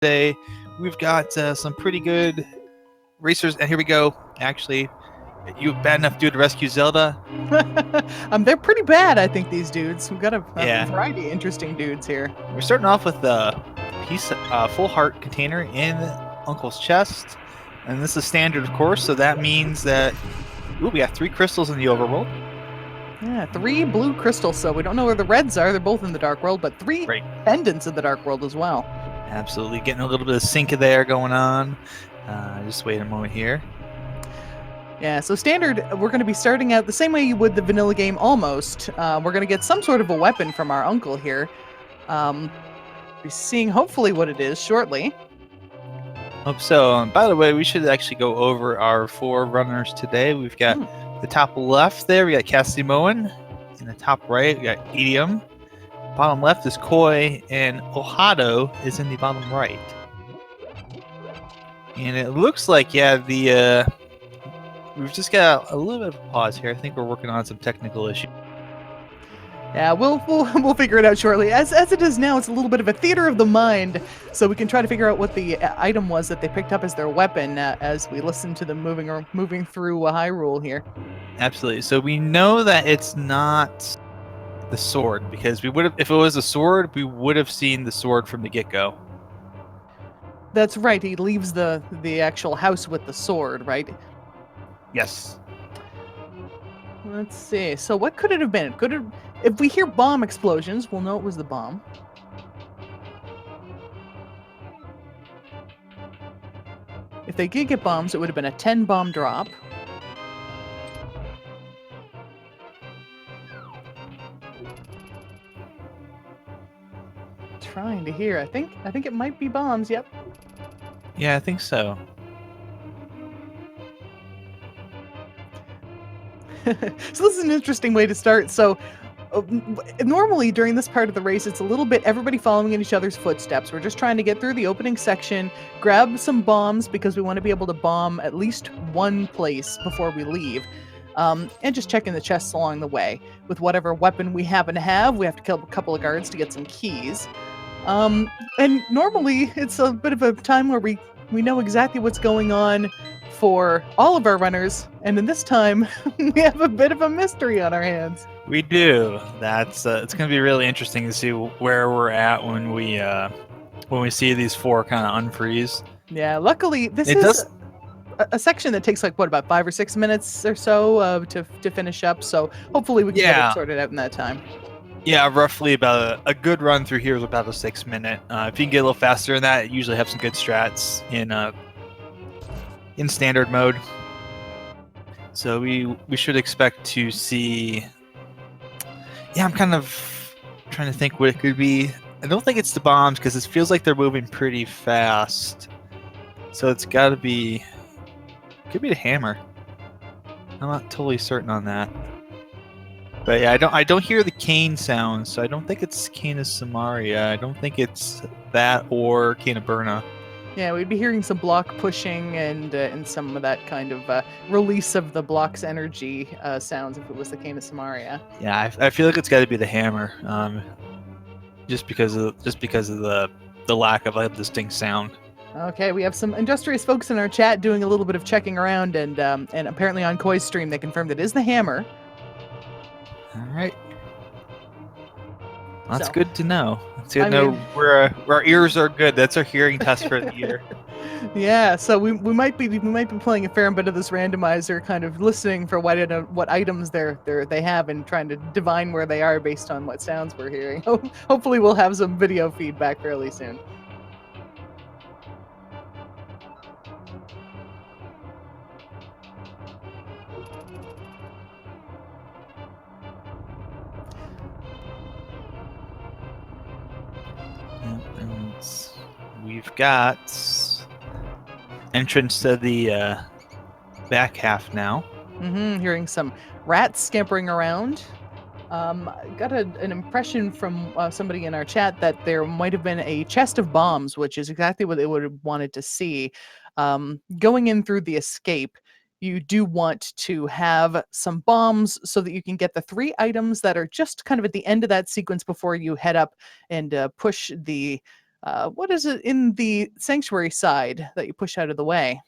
today. We've got some pretty good racers, and here we go. Actually, you bad enough dude to rescue Zelda? They're pretty bad, I think, these dudes. We've got a Yeah. variety of interesting dudes here. We're starting off with the full heart container in Uncle's chest, and this is standard, of course. So that means that we got 3 crystals in the overworld. Yeah, 3 blue crystals, so we don't know where the reds are. They're both in the Dark World, but 3 pendants in the Dark World as well. Absolutely. Getting a little bit of sync there going on. Just wait a moment here. Yeah, so standard, we're going to be starting out the same way you would the vanilla game almost. We're going to get some sort of a weapon from our uncle here. Be seeing hopefully what it is shortly. Hope so. By the way, we should actually go over our 4 runners today. We've got the top left there, we got Cassie Moen. In the top right, we got Idiom. Bottom left is Koi, and Ohado is in the bottom right. And it looks like, we've just got a little bit of a pause here. I think we're working on some technical issues. Yeah, we'll figure it out shortly. As it is now, it's a little bit of a theater of the mind, so we can try to figure out what the item was that they picked up as their weapon as we listen to them moving through Hyrule here. Absolutely. So we know that it's not the sword, because we would have, if it was a sword, we would have seen the sword from the get-go. That's right. He leaves the actual house with the sword, right? Yes. Let's see. So what could it have been? If we hear bomb explosions, we'll know it was the bomb. If they did get bombs, it would have been a 10 bomb drop. Trying to hear. I think it might be bombs. Yep. Yeah, I think so. So this is an interesting way to start. So normally during this part of the race, it's a little bit everybody following in each other's footsteps. We're just trying to get through the opening section, grab some bombs because we want to be able to bomb at least one place before we leave. And just checking the chests along the way. With whatever weapon we happen to have, we have to kill a couple of guards to get some keys. And normally it's a bit of a time where we know exactly what's going on for all of our runners, and in this time we have a bit of a mystery on our hands. We do. That's it's going to be really interesting to see where we're at when we see these 4 kind of unfreeze. Yeah, luckily this is a section that takes like about 5 or 6 minutes or so to finish up. So hopefully we can get it sorted out in that time. Yeah, roughly about a good run through here is about a 6 minute. If you can get a little faster than that, you usually have some good strats in standard mode. So we should expect to see. Yeah, I'm kind of trying to think what it could be. I don't think it's the bombs because it feels like they're moving pretty fast. So it's got to be. Could be the hammer. I'm not totally certain on that. But yeah, I don't hear the cane sound, so I don't think it's Cane of Samaria. I don't think it's that or Cane of Burna. Yeah, we'd be hearing some block pushing and some of that kind of release of the block's energy sounds if it was the Cane of Samaria. Yeah, I feel like it's got to be the hammer, just because of the lack of a distinct sound. Okay, we have some industrious folks in our chat doing a little bit of checking around, and apparently on Koi's stream they confirmed it is the hammer. All right. That's good to know. It's good to know where our ears are good. That's our hearing test for the year. Yeah, so we might be playing a fair bit of this randomizer, kind of listening for what items they have and trying to divine where they are based on what sounds we're hearing. Hopefully, we'll have some video feedback fairly soon. We've got entrance to the back half now. Hearing some rats scampering around. Got an impression from somebody in our chat that there might have been a chest of bombs, which is exactly what they would have wanted to see. Going in through the escape, you do want to have some bombs so that you can get the 3 items that are just kind of at the end of that sequence before you head up and push the What is it in the sanctuary side that you push out of the way?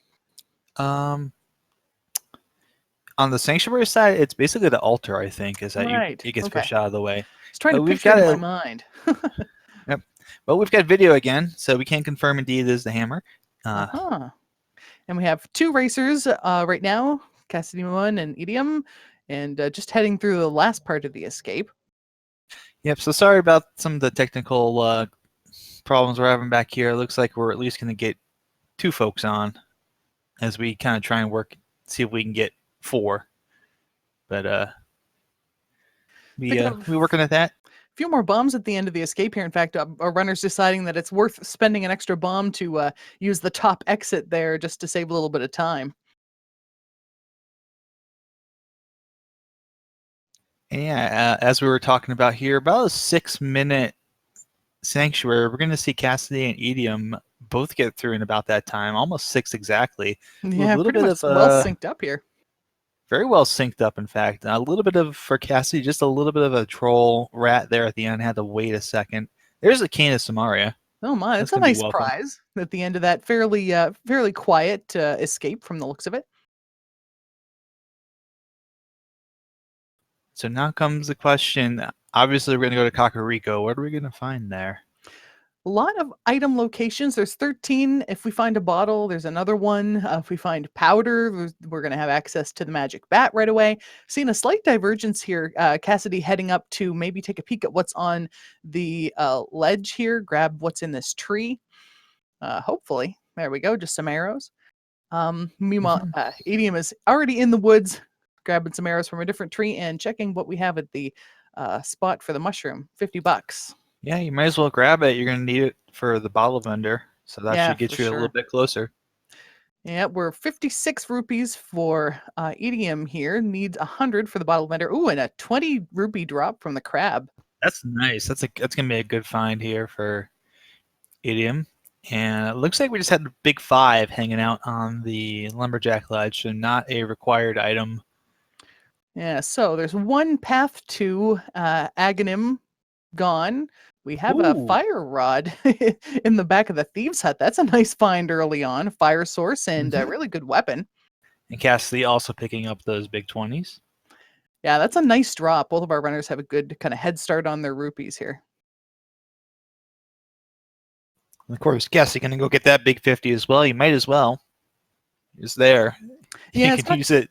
On the sanctuary side, it's basically the altar. I think is that Right. it gets Okay. pushed out of the way. I was trying to We've picture it got in my a mind. Yep. Well, we've got video again, so we can confirm indeed it is the hammer. Uh-huh. And we have two racers right now, Cassidy One and Idiom, and just heading through the last part of the escape. Yep. So sorry about some of the technical problems we're having back here. It looks like we're at least going to get 2 folks on as we kind of try and see if we can get 4. But Picking up we working at that. a few more bombs at the end of the escape here. In fact, our runner's deciding that it's worth spending an extra bomb to use the top exit there just to save a little bit of time. And yeah, as we were talking about here, about a 6-minute sanctuary. We're going to see Cassidy and Idiom both get through in about that time, almost 6 exactly. Yeah, A little pretty bit much of well synced up here. very well synced up, in fact. A little bit of, for Cassidy, just a little bit of a troll rat there at the end. Had to wait a second. There's a cane of Samaria. Oh my, That's that's a going to be nice welcome. prize at the end of that fairly quiet escape from the looks of it. So now comes the question. Obviously, we're going to go to Kakariko. What are we going to find there? A lot of item locations. There's 13. If we find a bottle, there's another one. If we find powder, we're going to have access to the magic bat right away. Seeing a slight divergence here. Cassidy heading up to maybe take a peek at what's on the ledge here, grab what's in this tree. Hopefully. There we go. Just some arrows. Meanwhile, Idiom is already in the woods, grabbing some arrows from a different tree and checking what we have at the spot for the mushroom. $50. Yeah, you might as well grab it. You're going to need it for the bottle vendor. So that Yeah, should for get you a little sure. bit closer. Yeah, we're 56 rupees for EDM here. Needs 100 for the bottle vendor. Ooh, and a 20 rupee drop from the crab. That's nice. That's going to be a good find here for Idiom. And it looks like we just had a big 5 hanging out on the lumberjack ledge, so not a required item. Yeah, so there's one path to Aghanim gone. We have a Ooh. fire rod in the back of the thieves' hut. That's a nice find early on. A fire source and a really good weapon. And Cassidy also picking up those big 20s. Yeah, that's a nice drop. Both of our runners have a good kind of head start on their rupees here. And of course, Cassidy going to go get that big 50 as well. You might as well. It's there. Yeah, You can use it.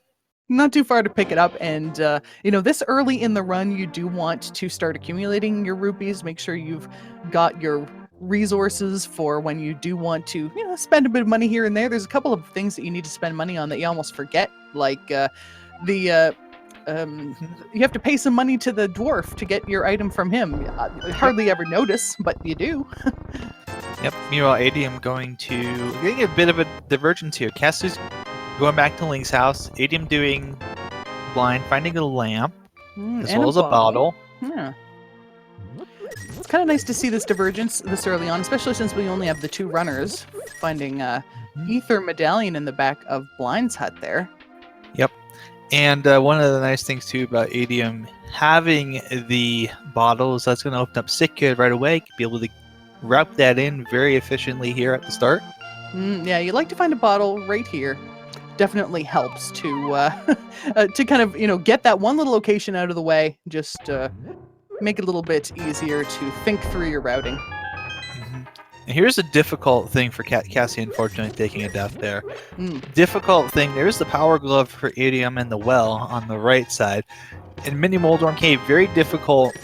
Not too far to pick it up. And, this early in the run, you do want to start accumulating your rupees. Make sure you've got your resources for when you do want to, spend a bit of money here and there. There's a couple of things that you need to spend money on that you almost forget, like you have to pay some money to the dwarf to get your item from him. I hardly ever notice, but you do. Yep. Meanwhile, Adium getting a bit of a divergence here. Cassidy's going back to Link's house. Adium doing blind, finding a lamp, as and well as a bottle. Yeah. It's kind of nice to see this divergence this early on, especially since we only have the 2 runners. Finding ether medallion in the back of Blind's hut there. Yep. And one of the nice things too about Adium having the bottle is that's going to open up sick kid right away. Be able to route that in very efficiently here at the start. Yeah, you like to find a bottle right here. Definitely helps to to kind of get that one little location out of the way. Just make it a little bit easier to think through your routing. And here's a difficult thing for Cassie, unfortunately, taking a death there. Difficult thing, there's the power glove for Idiom and the well on the right side. In Mini Moldorm Cave, very difficult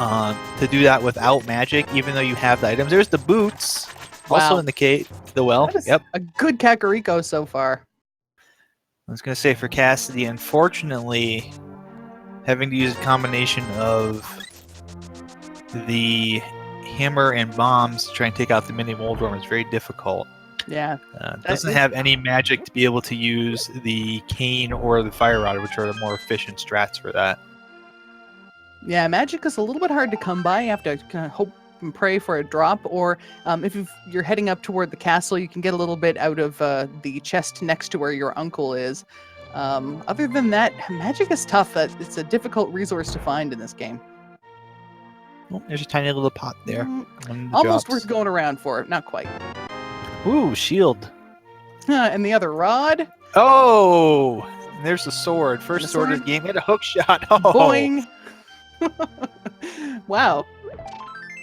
to do that without magic, even though you have the items. There's the boots, also in the cave, the well. That is Yep. a good Kakariko so far. I was going to say for Cassidy, unfortunately, having to use a combination of the hammer and bombs to try and take out the mini Moldworm is very difficult. Yeah. Doesn't have any magic to be able to use the cane or the fire rod, which are the more efficient strats for that. Yeah, magic is a little bit hard to come by. You have to kind of hope and pray for a drop, or if you're heading up toward the castle, you can get a little bit out of the chest next to where your uncle is. Other than that, magic is tough. It's a difficult resource to find in this game. Oh, there's a tiny little pot there. Almost worth going around for. Not quite. Ooh, shield. And the other rod. Oh, there's the sword. First sword of the game. Get a hook shot. Oh. Boing. Wow.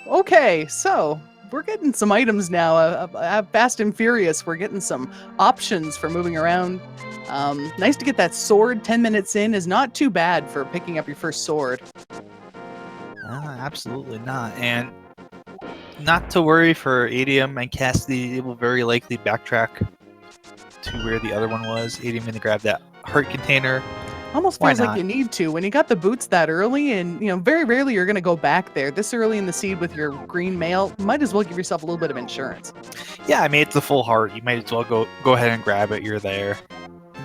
Okay, so we're getting some items now. Fast and Furious. We're getting some options for moving around. Nice to get that sword 10 minutes in is not too bad for picking up your first sword. Absolutely not. And not to worry for ADM and Cassidy, they will very likely backtrack to where the other one was. ADM going to grab that heart container. Almost feels like you need to. When you got the boots that early, and very rarely you're going to go back there. This early in the seed with your green mail, might as well give yourself a little bit of insurance. Yeah, I mean, it's a full heart. You might as well go ahead and grab it. You're there.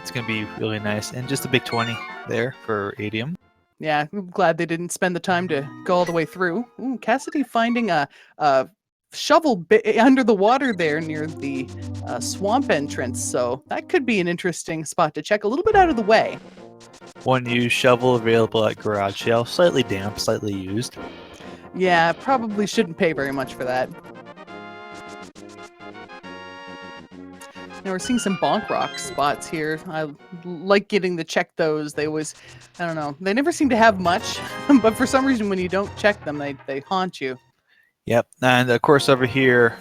It's going to be really nice. And just a big 20 there for ADM. Yeah, I'm glad they didn't spend the time to go all the way through. Ooh, Cassidy finding a shovel under the water there near the swamp entrance. So that could be an interesting spot to check. A little bit out of the way. One used shovel available at garage sale. Slightly damp, slightly used. Yeah, probably shouldn't pay very much for that. Now we're seeing some bonk rock spots here. I like getting to check those. They always, I don't know, they never seem to have much, but for some reason when you don't check them, they haunt you. Yep, and of course over here,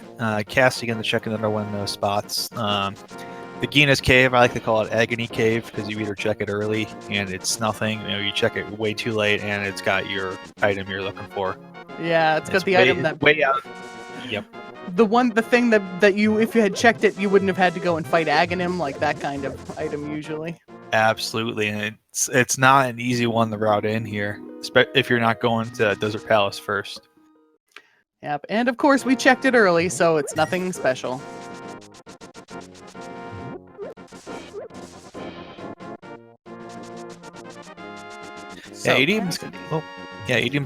Cassie going to check another one of those spots. The Gina's Cave, I like to call it Agony Cave because you either check it early and it's nothing, you check it way too late and it's got your item you're looking for. Yeah, it's got the item that way out. Yep. The thing that you, if you had checked it, you wouldn't have had to go and fight Aghanim, like that kind of item usually. Absolutely, and it's not an easy one to route in here, if you're not going to Desert Palace first. Yep, and of course we checked it early, so it's nothing special. So, ADM's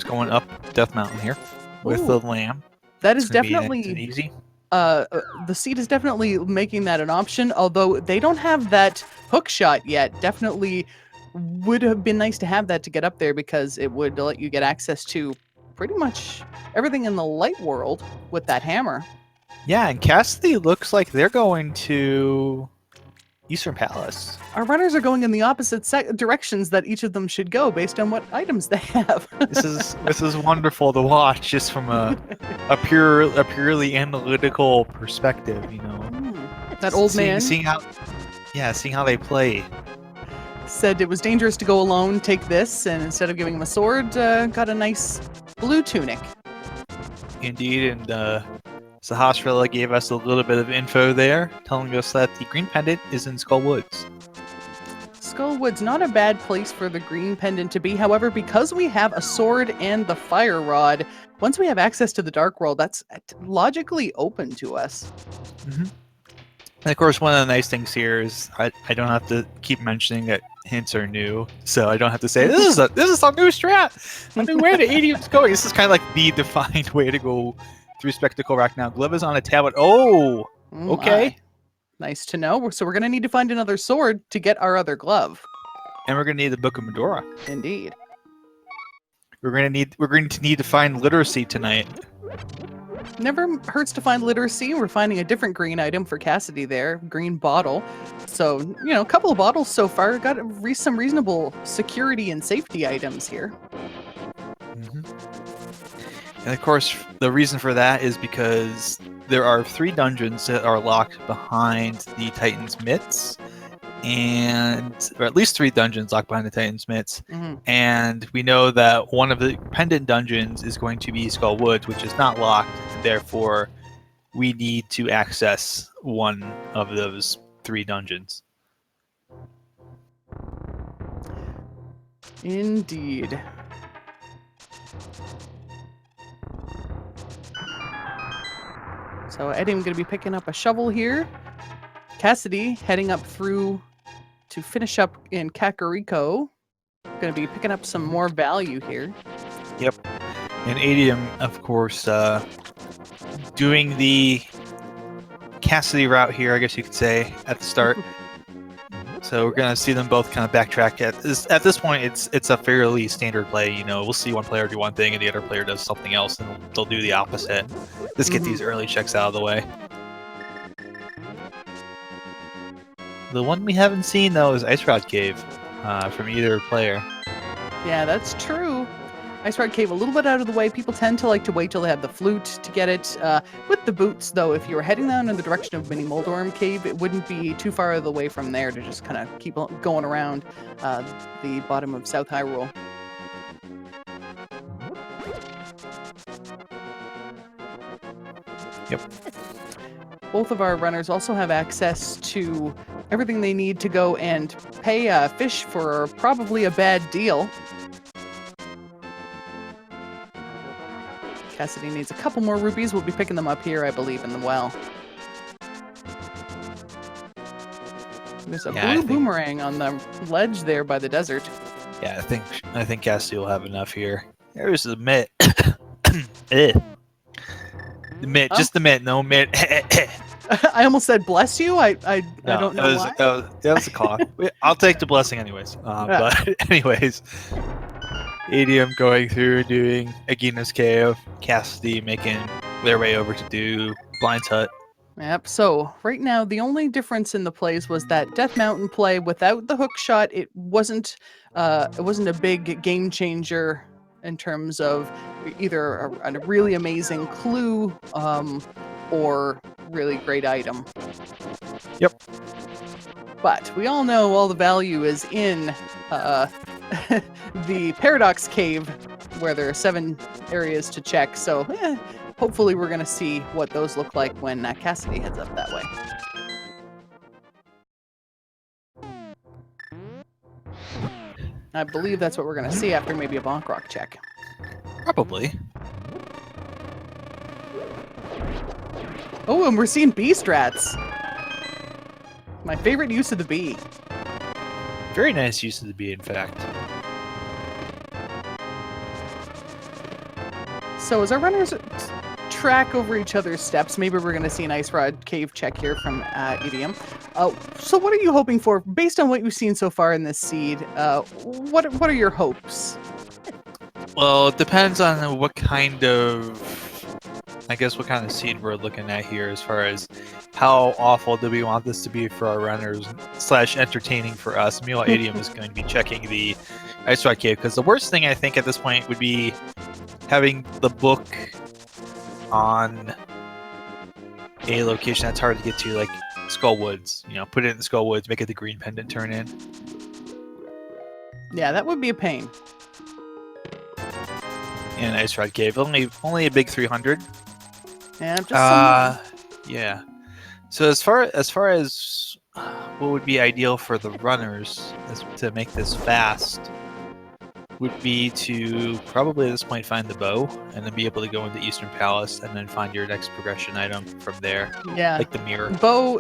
going up Death Mountain here with the lamb. That is definitely easy. The seed is definitely making that an option, although they don't have that hook shot yet. Definitely would have been nice to have that to get up there because it would let you get access to pretty much everything in the light world with that hammer. Yeah, and Cassidy looks like they're going to Eastern Palace. Our runners are going in the opposite directions that each of them should go based on what items they have. This is wonderful to watch just from a purely analytical perspective, That old man seeing how they play. Said it was dangerous to go alone, take this, and instead of giving him a sword, got a nice blue tunic. Indeed, and Sahasrara gave us a little bit of info there, telling us that the green pendant is in Skull Woods. Skull Woods, not a bad place for the green pendant to be. However, because we have a sword and the fire rod, once we have access to the dark world, that's logically open to us. Mm-hmm. And of course, one of the nice things here is I don't have to keep mentioning that hints are new, so I don't have to say this is a new strat, a new way to ADM's going. This is kind of like the defined way to go through Spectacle Rack now. Glove is on a tablet. Oh, okay. Nice to know. So we're going to need to find another sword to get our other glove. And we're going to need the Book of Medora. Indeed. We're going to need to find literacy tonight. Never hurts to find literacy. We're finding a different green item for Cassidy there. Green bottle. So, a couple of bottles so far. Got some reasonable security and safety items here. Mm-hmm. And of course, the reason for that is because there are 3 dungeons that are locked behind the Titan's mitts, or at least 3 dungeons locked behind the Titan's mitts. Mm-hmm. And we know that one of the pendant dungeons is going to be Skull Woods, which is not locked. Therefore, we need to access one of those 3 dungeons. Indeed. So Eddie's going to be picking up a shovel here. Cassidy heading up through to finish up in Kakariko. Going to be picking up some more value here. Yep. And ADM, of course, doing the Cassidy route here, I guess you could say, at the start. So we're gonna see them both kind of backtrack. At this point, it's a fairly standard play. You know, we'll see one player do one thing and the other player does something else, and they'll do the opposite. Just get these early checks out of the way. The one we haven't seen though is Ice Rod Cave from either player. Yeah, that's true. Ice Rod Cave a little bit out of the way. People tend to like to wait till they have the flute to get it. With the boots, though, if you were heading down in the direction of Mini Moldorm Cave, it wouldn't be too far out of the way from there to just kind of keep going around the bottom of South Hyrule. Yep. Both of our runners also have access to everything they need to go and pay a fish for probably a bad deal. Cassidy needs a couple more rupees. We'll be picking them up here, I believe, in the well. There's a blue boomerang on the ledge there by the desert. Yeah, I think Cassidy will have enough here. There's the mitt. The mitt, just the mitt, no mitt. I almost said bless you. I don't know why. That was a cough. I'll take the blessing anyways. But anyways, Adium going through doing Agina's Cave, Cassidy making their way over to do Blind's Hut. Yep. So right now, the only difference in the plays was that Death Mountain play without the hook shot. It wasn't a big game changer in terms of either a really amazing clue or really great item. Yep. But we all know all the value is in the Paradox Cave, where there are 7 areas to check. So hopefully we're going to see what those look like when Cassidy heads up that way. I believe that's what we're going to see after maybe a Bonk Rock check. Probably. Oh, and we're seeing bee strats. My favorite use of the bee. Very nice use of the bee, in fact. So as our runners track over each other's steps, maybe we're going to see an Ice Rod Cave check here from Idiom. So what are you hoping for? Based on what you've seen so far in this seed, what are your hopes? Well, it depends on what kind of seed we're looking at here, as far as how awful do we want this to be for our runners / entertaining for us. Meanwhile, Adium is going to be checking the Ice Rod Cave, because the worst thing I think at this point would be having the book on a location that's hard to get to, like Skull Woods. You know, put it in the Skull Woods, make it the green pendant turn in. Yeah, that would be a pain. And Ice Rod Cave, only a big 300. Yeah, just yeah. So as far as what would be ideal for the runners to make this fast would be to probably at this point find the bow and then be able to go into Eastern Palace and then find your next progression item from there. Yeah. Like the mirror. Bow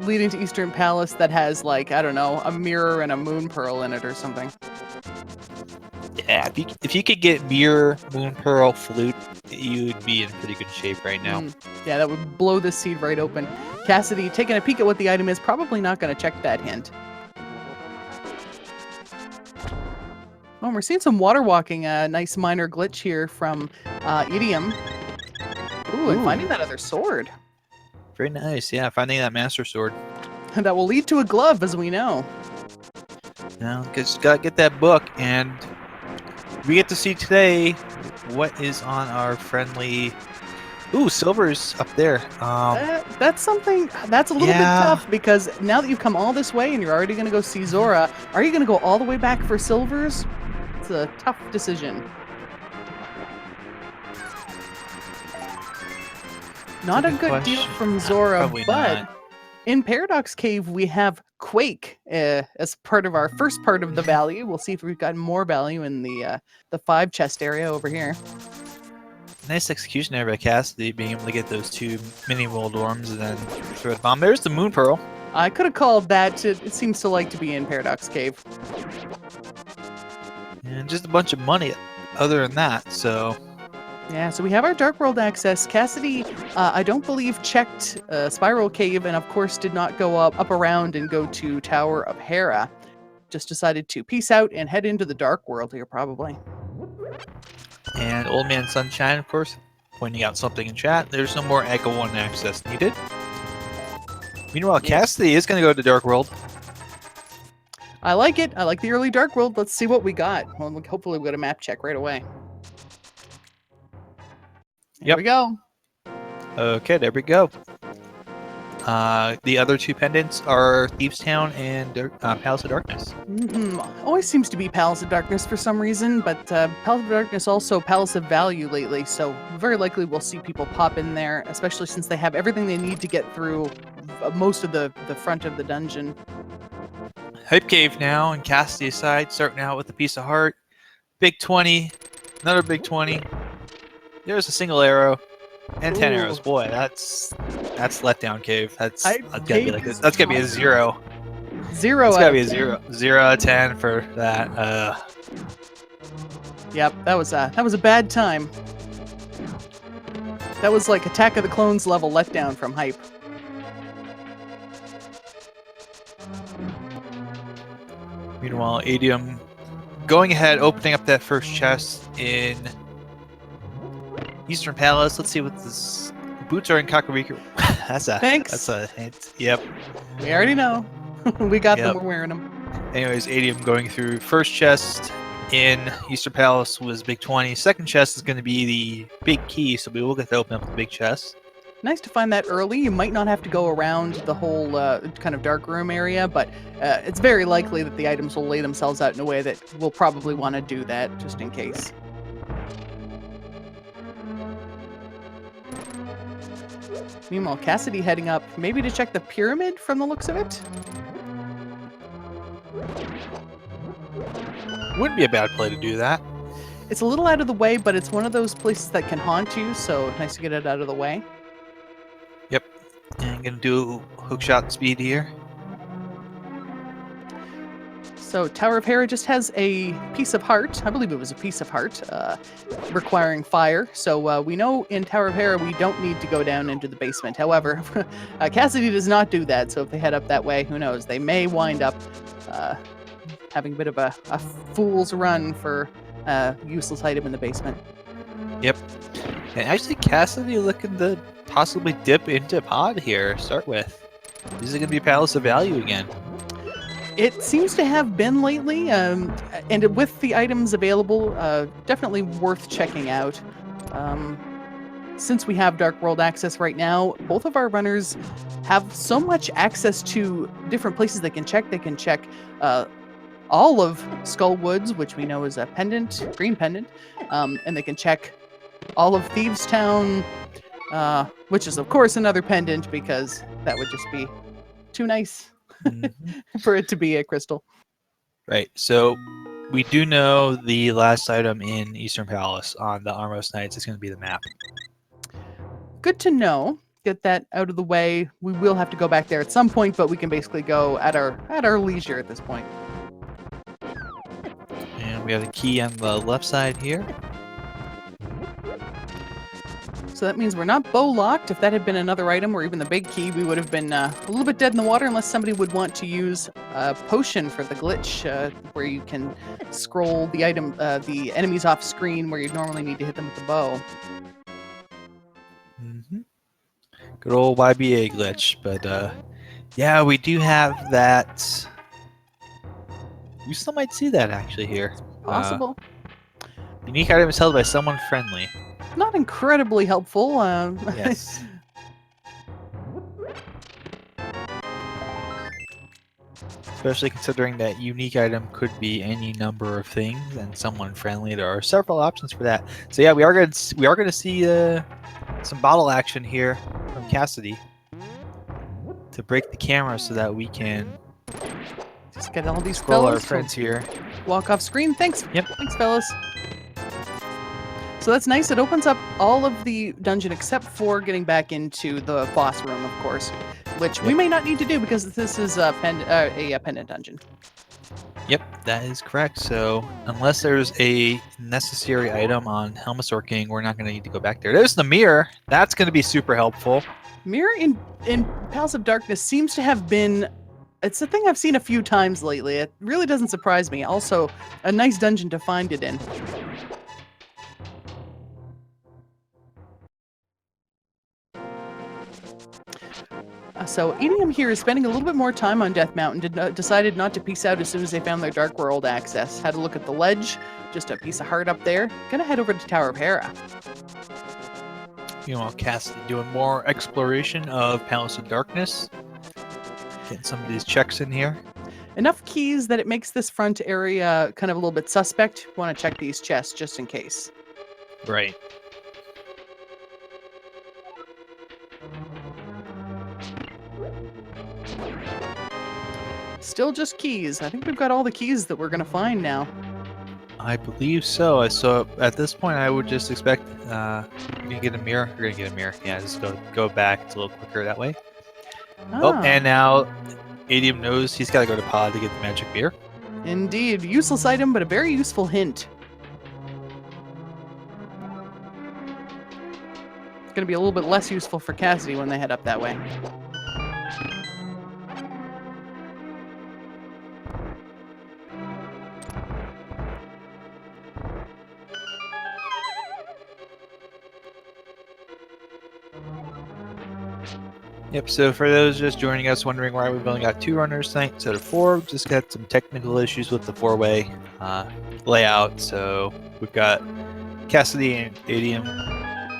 leading to Eastern Palace that has, like, I don't know, a mirror and a moon pearl in it or something. Yeah, if you could get mirror, moon pearl, flute, you would be in pretty good shape right now. Yeah, that would blow this seed right open. Cassidy, taking a peek at what the item is, probably not going to check that hint. Oh, we're seeing some water walking, a nice minor glitch here from Idiom. Ooh, and finding that other sword. Very nice, yeah, finding that Master Sword. That will lead to a glove, as we know. Now, just gotta get that book, and we get to see today what is on our friendly... Ooh, Silver's up there. That's something that's a little bit tough, because now that you've come all this way and you're already going to go see Zora, are you going to go all the way back for Silver's? It's a tough decision. Not a good deal from Zora, but not. In Paradox Cave we have Quake as part of our first part of the value. We'll see if we've got more value in the 5 chest area over here. Nice execution there by Cassidy, being able to get those 2 mini Moldorms and then throw the bomb. There's the Moon Pearl. I could have called that. It seems to like to be in Paradox Cave. And just a bunch of money other than that, so... Yeah, so we have our Dark World access. Cassidy, I don't believe, checked Spiral Cave and, of course, did not go up around and go to Tower of Hera. Just decided to peace out and head into the Dark World here, probably. And Old Man Sunshine, of course, pointing out something in chat. There's no more Echo 1 access needed. Meanwhile, Cassidy is going to go to Dark World. I like it. I like the early Dark World. Let's see what we got. Well, hopefully we got a map check right away. Here we go. Okay, there we go. The other two pendants are Thieves Town and Palace of Darkness. Always seems to be Palace of Darkness for some reason, but Palace of Darkness also Palace of Value lately, so very likely we'll see people pop in there, especially since they have everything they need to get through most of the front of the dungeon. Hype Cave now, and Cassidy's side, starting out with a piece of heart. Big 20, another big 20. There's a single arrow. And 10 arrows, boy, that's letdown cave. That's gotta be like that's gotta be a 0. It's gotta be a 0 out of 10 for that. Yep, that was a bad time. That was like Attack of the Clones level letdown from Hype. Meanwhile, Adium going ahead, opening up that first chest in Eastern Palace. Let's see what this boots are in Kakariko. That's a hint. Yep. We already know. We got them. We're wearing them. Anyways, Adium going through first chest in Eastern Palace was big 20. Second chest is going to be the big key, so we will get to open up the big chest. Nice to find that early. You might not have to go around the whole kind of dark room area, but it's very likely that the items will lay themselves out in a way that we'll probably want to do that just in case. Meanwhile, Cassidy heading up, maybe to check the pyramid from the looks of it. Wouldn't be a bad play to do that. It's a little out of the way, but it's one of those places that can haunt you, so nice to get it out of the way. Yep. And I'm going to do hookshot speed here. So Tower of Hera just has a piece of heart. I believe it was a piece of heart requiring fire. So we know in Tower of Hera we don't need to go down into the basement. However, Cassidy does not do that. So if they head up that way, who knows? They may wind up having a bit of a fool's run for a useless item in the basement. Yep. And actually Cassidy looking to possibly dip into pod here, start with. This is going to be Palace of Value again. It seems to have been lately, and with the items available, definitely worth checking out. Since we have Dark World access right now, both of our runners have so much access to different places they can check. They can check all of Skull Woods, which we know is a pendant, green pendant, and they can check all of Thieves Town, which is, of course, another pendant because that would just be too nice. For it to be a crystal. Right. So we do know the last item in Eastern Palace on the Armos Knights is going to be the map. Good to know. Get that out of the way. We will have to go back there at some point, but we can basically go at our leisure at this point. And we have the key on the left side here. So that means we're not bow locked. If that had been another item or even the big key, we would have been a little bit dead in the water unless somebody would want to use a potion for the glitch where you can scroll the item, the enemies off screen where you'd normally need to hit them with the bow. Good old YBA glitch. But yeah, we do have that. You still might see that actually here. Possible. Unique item is held by someone friendly. Not incredibly helpful. Yes. Especially considering that unique item could be any number of things and someone friendly. There are several options for that. So yeah, we are gonna see some bottle action here from Cassidy to break the camera so that we can just get all these scroll our friends here. Walk off screen. Thanks. Yep. Thanks, fellas. So that's nice. It opens up all of the dungeon except for getting back into the boss room, of course, which we may not need to do because this is a pendant dungeon. Yep, that is correct. So unless there's a necessary item on Helmasaur King, we're not going to need to go back there. There's the mirror. That's going to be super helpful. Mirror in Palace of Darkness seems to have been. It's a thing I've seen a few times lately. It really doesn't surprise me. Also, a nice dungeon to find it in. So Idiom here is spending a little bit more time on Death Mountain. Decided not to peace out as soon as they found their Dark World access. Had a look at the ledge, just a piece of heart up there. Gonna head over to Tower of Hera. You know, Cassidy doing more exploration of Palace of Darkness. Getting some of these checks in here. Enough keys that it makes this front area kind of a little bit suspect. Want to check these chests just in case. Right. Still just keys. I think we've got all the keys that we're going to find now. I believe so. So at this point, I would just expect you're gonna get a mirror. You're gonna get a mirror. Yeah, just go back. It's a little quicker that way. Oh, and now Adium knows he's got to go to Pod to get the magic beer. Indeed, useless item, but a very useful hint. It's going to be a little bit less useful for Cassidy when they head up that way. Yep, so for those just joining us wondering why we've only got 2 runners tonight instead of 4, we've just got some technical issues with the 4-way layout. So we've got Cassidy and Adium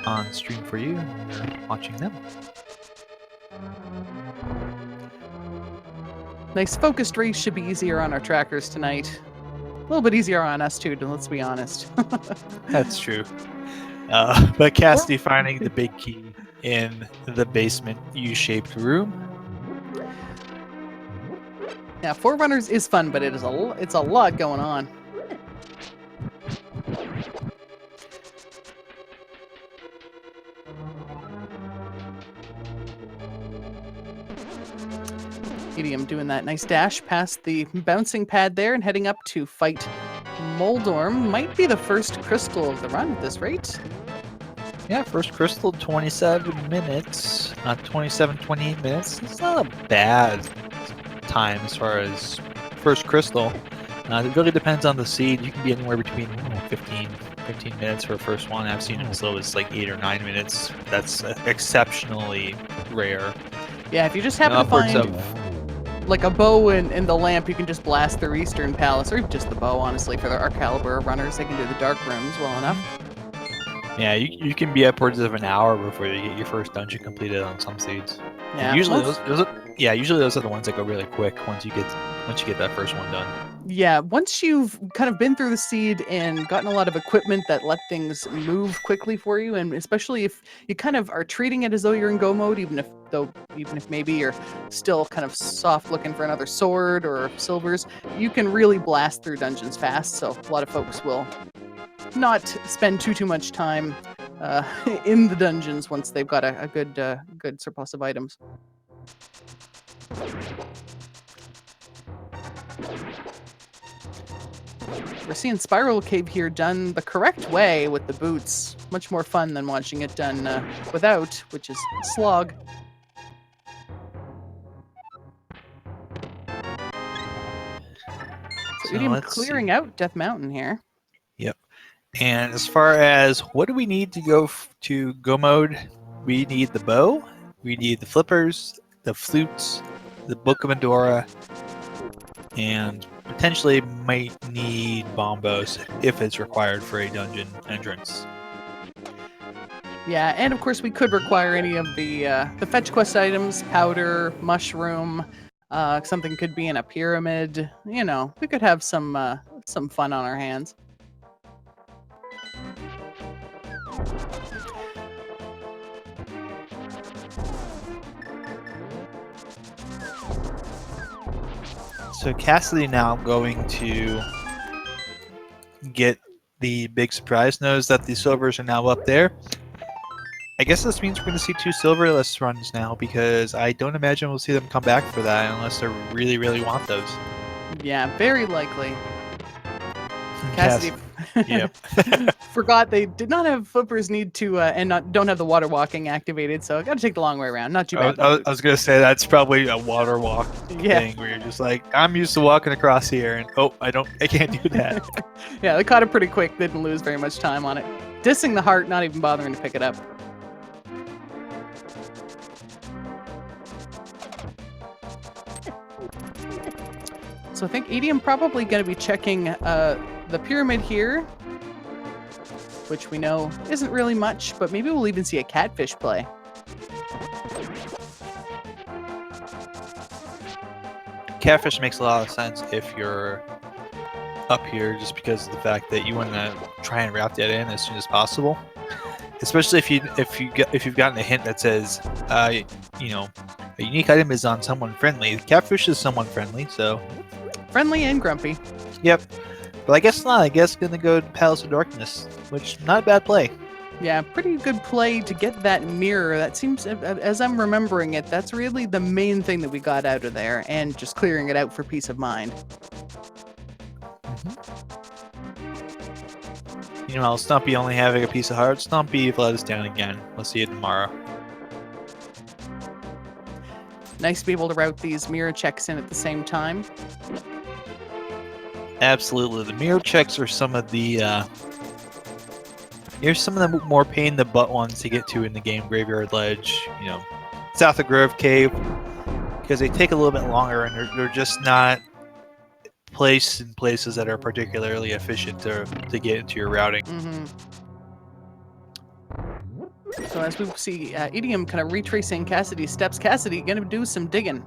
on stream for you, and you're watching them. Nice focused race should be easier on our trackers tonight. A little bit easier on us too, let's be honest. That's true. But Cassidy finding the big key in the basement U-shaped room. Yeah, Forerunners is fun, but it's a lot going on. Idiom doing that nice dash past the bouncing pad there and heading up to fight Moldorm. Might be the first crystal of the run at this rate. Yeah, first crystal, 27 minutes. 28 minutes. It's not a bad time as far as first crystal. It really depends on the seed. You can be anywhere between 15 minutes for a first one. I've seen it as low as like 8 or 9 minutes. That's exceptionally rare. Yeah, if you just happen to find like a bow in the lamp, you can just blast through Eastern Palace, or just the bow, honestly, for the Arcalibur runners. They can do the dark rooms well enough. Yeah, you can be upwards of an hour before you get your first dungeon completed on some seeds. Yeah, usually those are the ones that go really quick once you get that first one done. Yeah, once you've kind of been through the seed and gotten a lot of equipment that let things move quickly for you, and especially if you kind of are treating it as though you're in go mode, even if maybe you're still kind of soft looking for another sword or silvers, you can really blast through dungeons fast. So a lot of folks will not spend too much time in the dungeons once they've got a good surplus of items. We're seeing Spiral Cave here done the correct way with the boots. Much more fun than watching it done without, which is slog. So Idiom clearing out Death Mountain here. Yep. And as far as what do we need to go to go mode, we need the bow, we need the flippers, the flutes, the Book of Endora, and potentially might need bombos if it's required for a dungeon entrance. Yeah, and of course we could require any of the fetch quest items, powder, mushroom, something could be in a pyramid. You know, we could have some fun on our hands. So Cassidy now going to get the big surprise, knows that the silvers are now up there. I guess this means we're going to see 2 silverless runs now, because I don't imagine we'll see them come back for that unless they really, really want those. Yeah, very likely. Cass- Cassidy Yep. forgot they did not have flippers need to don't have the water walking activated, so I got to take the long way around. Not too bad. I was gonna say that's probably a water walk Yeah. thing where you're just like, I'm used to walking across here, and I can't do that. Yeah, they caught it pretty quick. They didn't lose very much time on it. Dissing the heart, not even bothering to pick it up. So I think Edium probably going to be checking the pyramid here, which we know isn't really much, but maybe we'll even see a catfish play. Catfish makes a lot of sense if you're up here, just because of the fact that you want to try and wrap that in as soon as possible. Especially if you've gotten a hint that says, you know, a unique item is on someone friendly. Catfish is someone friendly, so Friendly and grumpy. yep. But I guess not. I guess gonna go to Palace of Darkness, which not a bad play. Yeah, pretty good play to get that mirror. That seems, as I'm remembering it, that's really the main thing that we got out of there, and just clearing it out for peace of mind. Meanwhile, Stumpy only having a piece of heart. Stumpy, you've let us down again. We'll see you tomorrow. Nice to be able to route these mirror checks in at the same time. Absolutely, the mirror checks are some of the here's some of the more pain in the butt ones to get to in the game. Graveyard Ledge, you know, South of Grove Cave, because they take a little bit longer and they're just not placed in places that are particularly efficient to get into your routing. So as we see Edium kind of retracing Cassidy's steps, Cassidy gonna do some digging.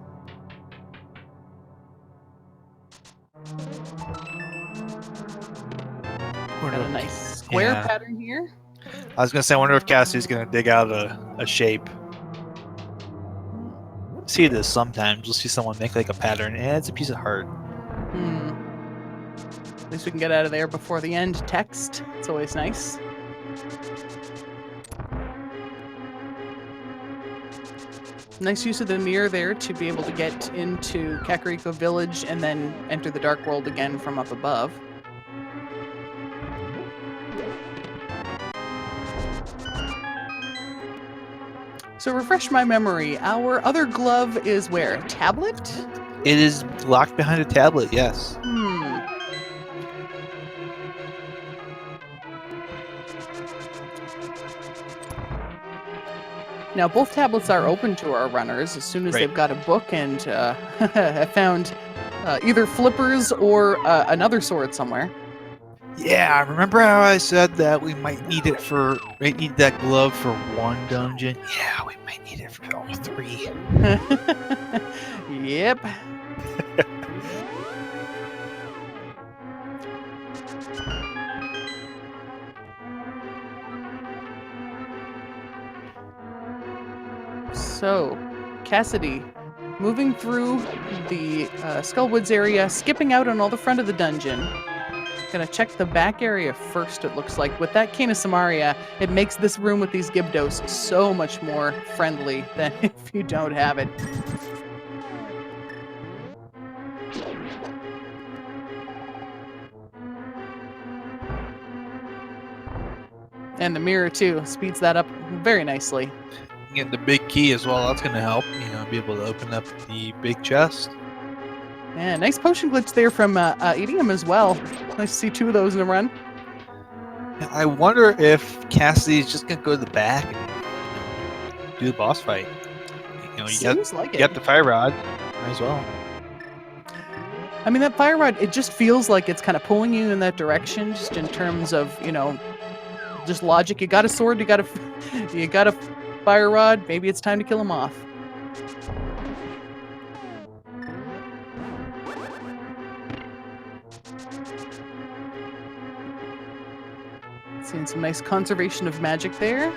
Got a nice square pattern here. I was gonna say, I wonder if Cassidy's gonna dig out a shape. See this sometimes. You'll see someone make like a pattern, and it's a piece of heart. At least we can get out of there before the end text. It's always nice. Nice use of the mirror there to be able to get into Kakariko Village and then enter the Dark World again from up above. So refresh my memory. Our other glove is where? Tablet? It is locked behind a tablet, yes. Now, both tablets are open to our runners as soon as they've got a book and have found either flippers or another sword somewhere. Yeah, remember how I said that we might need that glove for one dungeon? Yeah, we might need it for all three. Yep. So, Cassidy, moving through the Skullwoods area, skipping out on all the front of the dungeon. Gonna check the back area first, it looks like. With that Cane of Samaria, it makes this room with these Gibdos so much more friendly than if you don't have it. And the mirror, too, speeds that up very nicely. Get the big key as well. That's going to help, be able to open up the big chest. Yeah, nice potion glitch there from Edium as well. Nice to see two of those in a run. I wonder if Cassidy's just going to go to the back and do the boss fight. Seems like it. You got the fire rod. Might as well. I mean, that fire rod, it just feels like it's kind of pulling you in that direction, just in terms of, just logic. You got a sword, you got a fire rod, maybe it's time to kill him off. Seeing some nice conservation of magic there.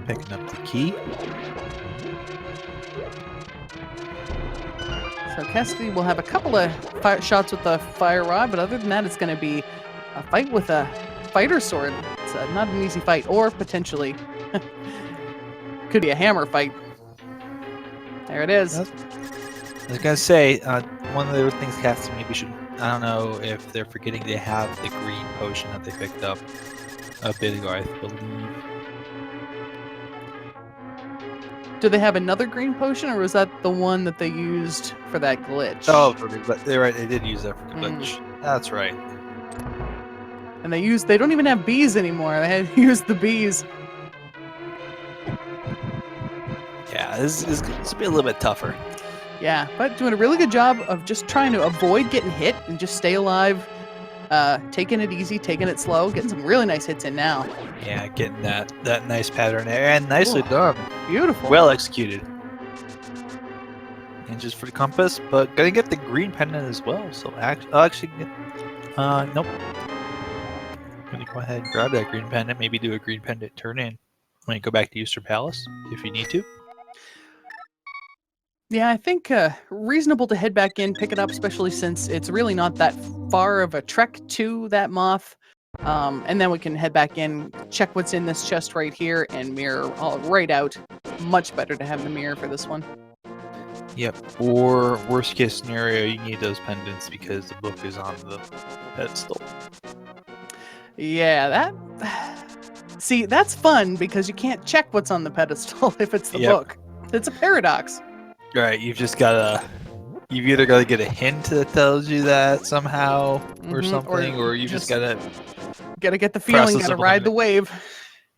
Picking up the key. So Cassidy will have a couple of shots with the fire rod, but other than that, it's going to be a fight with a fighter sword. It's not an easy fight, or potentially could be a hammer fight. There it is. I was gonna say, one of the things cats maybe should. I don't know if they're forgetting they have the green potion that they picked up a bit ago, I believe. Do they have another green potion, or was that the one that they used for that glitch? Oh, they're right. They did use that for the glitch. That's right. And they don't even have bees anymore. They had used the bees. Yeah, this will be a little bit tougher. Yeah, but doing a really good job of just trying to avoid getting hit and just stay alive. Taking it easy, taking it slow, getting some really nice hits in now. Yeah, getting that nice pattern there, and nicely done. Beautiful. Well executed. And just for the compass, but gonna get the green pendant as well. So I'll actually get. Nope. Gonna go ahead and grab that green pendant. Maybe do a green pendant turn in when you go back to Easter Palace if you need to. Yeah, I think reasonable to head back in, pick it up, especially since it's really not that far of a trek to that moth. And then we can head back in, check what's in this chest right here, and mirror all right out. Much better to have the mirror for this one. Yep. Or worst case scenario, you need those pendants because the book is on the pedestal. Yeah, that. See, that's fun because you can't check what's on the pedestal if it's the book. It's a paradox. Right, you've either got to get a hint that tells you that somehow or something, or you just gotta get the feeling, gotta ride the wave.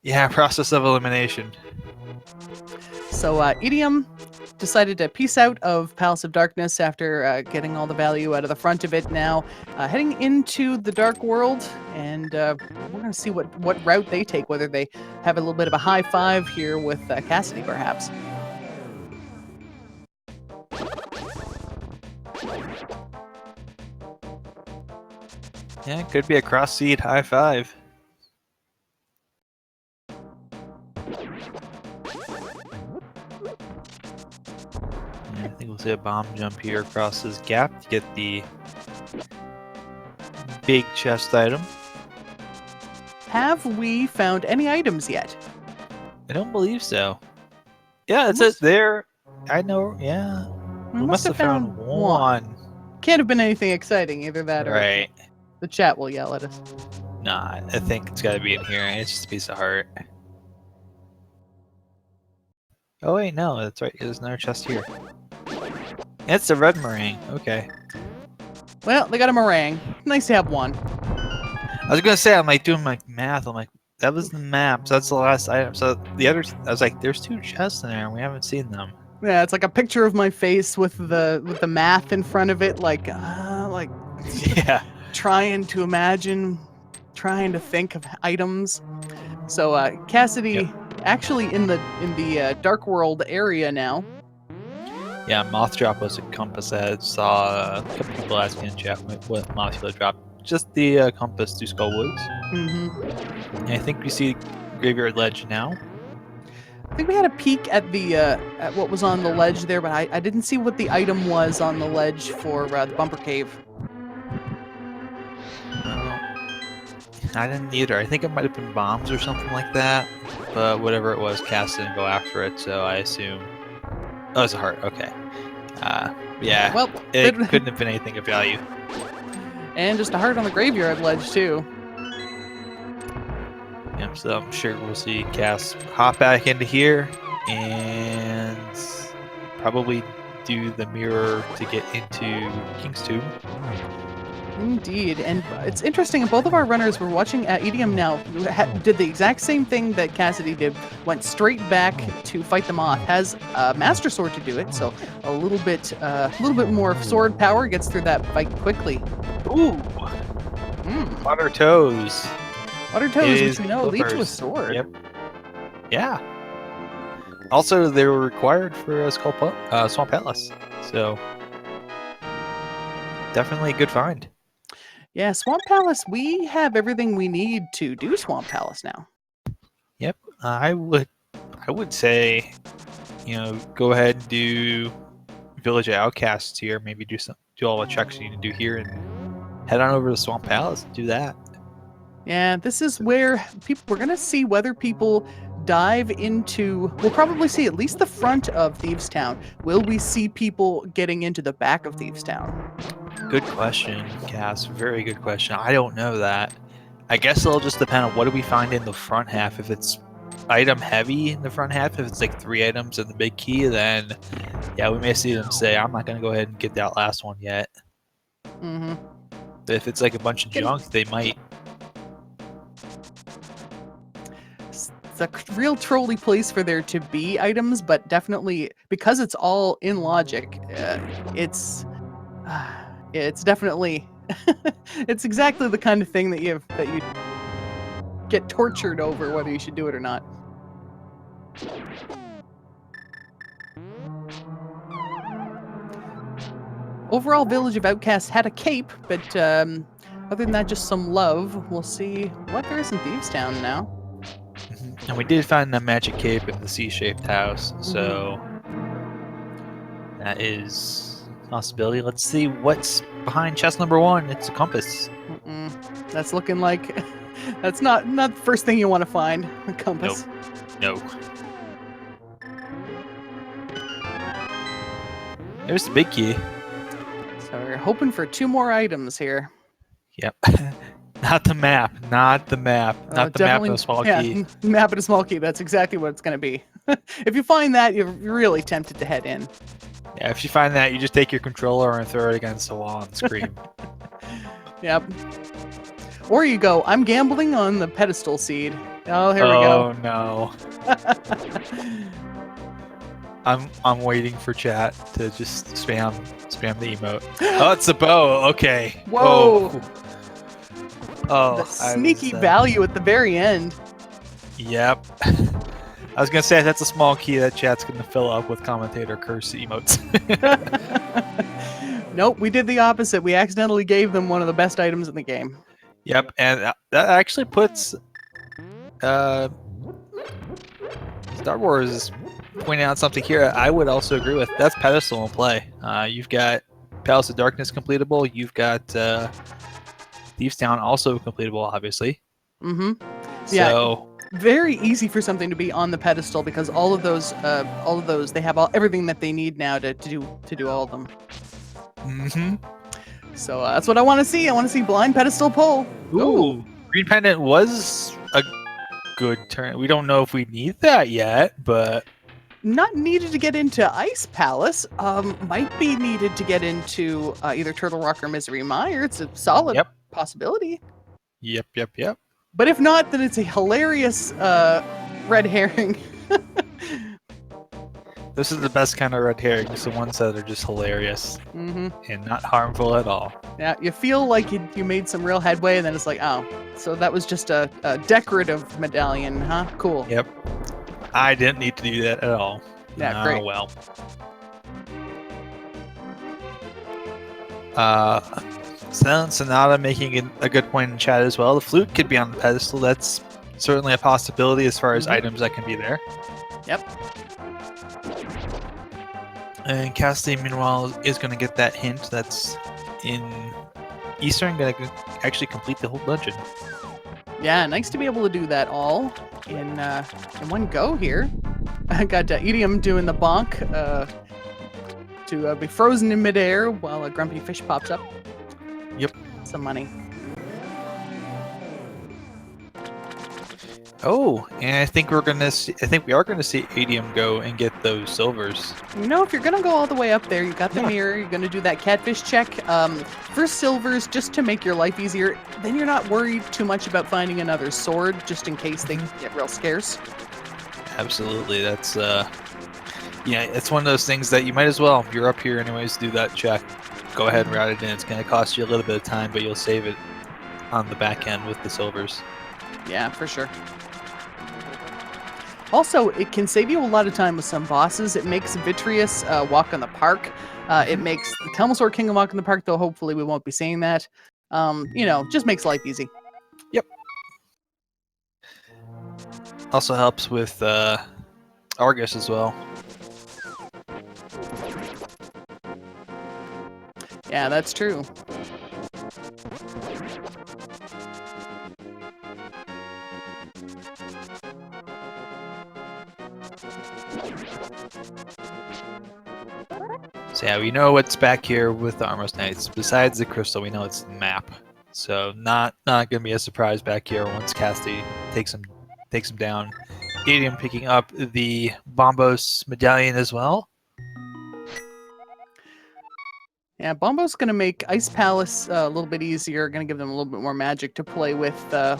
Yeah, process of elimination. So Idiom decided to peace out of Palace of Darkness after getting all the value out of the front of it. Now heading into the Dark World, and we're gonna see what route they take. Whether they have a little bit of a high five here with Cassidy, perhaps. Yeah, it could be a cross-seed high five. Yeah, I think we'll see a bomb jump here across this gap to get the big chest item. Have we found any items yet? I don't believe so. Yeah, it says there. I know, yeah. We must have found one. Can't have been anything exciting, either that right. or the chat will yell at us. Nah, I think it's got to be in here. It's just a piece of heart. Oh wait, no, that's right. There's another chest here. It's the red meringue. Okay. Well, they got a meringue. Nice to have one. I was gonna say, I'm like doing my math. I'm like, that was the map. So that's the last item. So the other, I was like, there's 2 chests in there, and we haven't seen them. Yeah, it's like a picture of my face with the math in front of it, like yeah, trying to imagine, trying to think of items. So Cassidy actually in the Dark World area now. Yeah, Moth Drop was a compass. I saw a couple people asking in chat what Mothula dropped. Just the compass to Skullwoods. And I think we see Graveyard Ledge now. I think we had a peek at the at what was on the ledge there, but I didn't see what the item was on the ledge for the Bumper Cave. I didn't either. I think it might have been bombs or something like that. But whatever it was, Cass didn't go after it, so I assume... Oh, it's a heart. Okay. Yeah. Well, it couldn't have been anything of value. And just a heart on the Graveyard Ledge, too. Yeah, so I'm sure we'll see Cass hop back into here and probably do the mirror to get into King's Tomb. Indeed, and it's interesting. Both of our runners were watching Idiom now. Did the exact same thing that Cassidy did. Went straight back to fight the moth. Has a Master Sword to do it, so a little bit more sword power. Gets through that fight quickly. Ooh, Water Toes. Water Toes, which we know lead to a sword. Yep. Yeah. Also, they were required for Swamp Palace, so definitely a good find. Yeah, Swamp Palace, we have everything we need to do Swamp Palace now. Yep, I would say, go ahead and do Village of Outcasts here. Maybe do all the checks you need to do here, and head on over to Swamp Palace and do that. Yeah, this is where we're gonna see whether people dive into. We'll probably see at least the front of Thieves Town. Will we see people getting into the back of Thieves Town? Good question, Cass. Very good question. I don't know that. I guess it'll just depend on what do we find in the front half. If it's item heavy in the front half, if it's like 3 items and the big key, then yeah, we may see them say, I'm not going to go ahead and get that last one yet. Mm-hmm. But if it's like a bunch of junk, they might. It's a real trolley place for there to be items, but definitely because it's all in logic, it's definitely it's exactly the kind of thing that you get tortured over whether you should do it or not. Overall, Village of Outcasts had a cape, but other than that, just some love. We'll see what there is in Thieves Town now. And we did find the magic cape in the C-shaped house, so that is a possibility. Let's see what's behind chest number 1. It's a compass. That's looking like that's not the first thing you want to find. A compass. Nope. There's the big key. So we're hoping for 2 more items here. Yep. Not the map. Not the map. Not the map and a small key. Map and a small key. That's exactly what it's going to be. If you find that, you're really tempted to head in. Yeah, if you find that, you just take your controller and throw it against the wall and scream. Yep. Or you go, I'm gambling on the pedestal seed. Oh, here we go. Oh, no. I'm waiting for chat to just spam the emote. Oh, it's a bow. Okay. Whoa. Oh, the sneaky value at the very end. Yep. I was gonna say that's a small key that chat's gonna fill up with commentator curse emotes. Nope, we did the opposite. We accidentally gave them one of the best items in the game. Yep, and that actually puts Star Wars is pointing out something here I would also agree with. That's pedestal in play. You've got Palace of Darkness completable. You've got Thieves Town also completable, obviously. Mm-hmm. Yeah. So very easy for something to be on the pedestal because all of those they have everything that they need now to do all of them. Mm-hmm. So that's what I want to see. I want to see blind pedestal pull. Ooh, Green Pendant was a good turn. We don't know if we need that yet, but not needed to get into Ice Palace. Might be needed to get into either Turtle Rock or Misery Mire. It's a solid possibility. Yep. But if not, then it's a hilarious red herring. This is the best kind of red herrings, the ones that are just hilarious and not harmful at all. Yeah, you feel like you made some real headway, and then it's like, oh, so that was just a decorative medallion, huh? Cool. Yep. I didn't need to do that at all. Yeah, great. Well. Sonata making a good point in chat as well. The flute could be on the pedestal. That's certainly a possibility as far as items that can be there. Yep. And Cassie, meanwhile, is going to get that hint that's in Eastern, going to actually complete the whole dungeon. Yeah, nice to be able to do that all in one go here. I got Idiom doing the bonk to be frozen in midair while a grumpy fish pops up. Yep. Some money. Oh, and I think we are gonna see Idiom go and get those silvers. You know, if you're gonna go all the way up there, you got the mirror. You're gonna do that catfish check for silvers, just to make your life easier. Then you're not worried too much about finding another sword, just in case they get real scarce. Absolutely, that's it's one of those things that you might as well. If you're up here anyways, do that check. Go ahead and route it in. It's gonna cost you a little bit of time, but you'll save it on the back end with the silvers. Yeah, for sure. Also, it can save you a lot of time with some bosses. It makes Vitreous walk on the park. It makes the Telmasaur King walk in the park, though hopefully we won't be seeing that. Just makes life easy. Yep. Also helps with Argus as well. Yeah, that's true. So yeah, we know what's back here with the Armos Knights. Besides the crystal, we know it's the map. So not gonna be a surprise back here once Cassidy takes him down. Adium picking up the Bombos medallion as well. Yeah, Bombo's going to make Ice Palace a little bit easier. Going to give them a little bit more magic to play with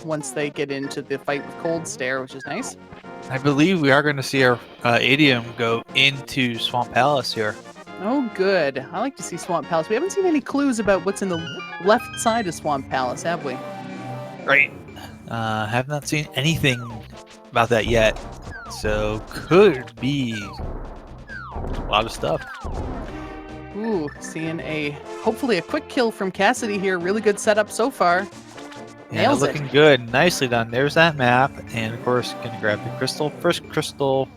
once they get into the fight with Cold Stare, which is nice. I believe we are going to see our Adium go into Swamp Palace here. Oh, good. I like to see Swamp Palace. We haven't seen any clues about what's in the left side of Swamp Palace, have we? Right. Have not seen anything about that yet. So could be a lot of stuff. Ooh, seeing hopefully a quick kill from Cassidy here. Really good setup so far. Yeah, Nails it. looking good. Nicely done. There's that map. And of course, gonna grab the crystal. First crystal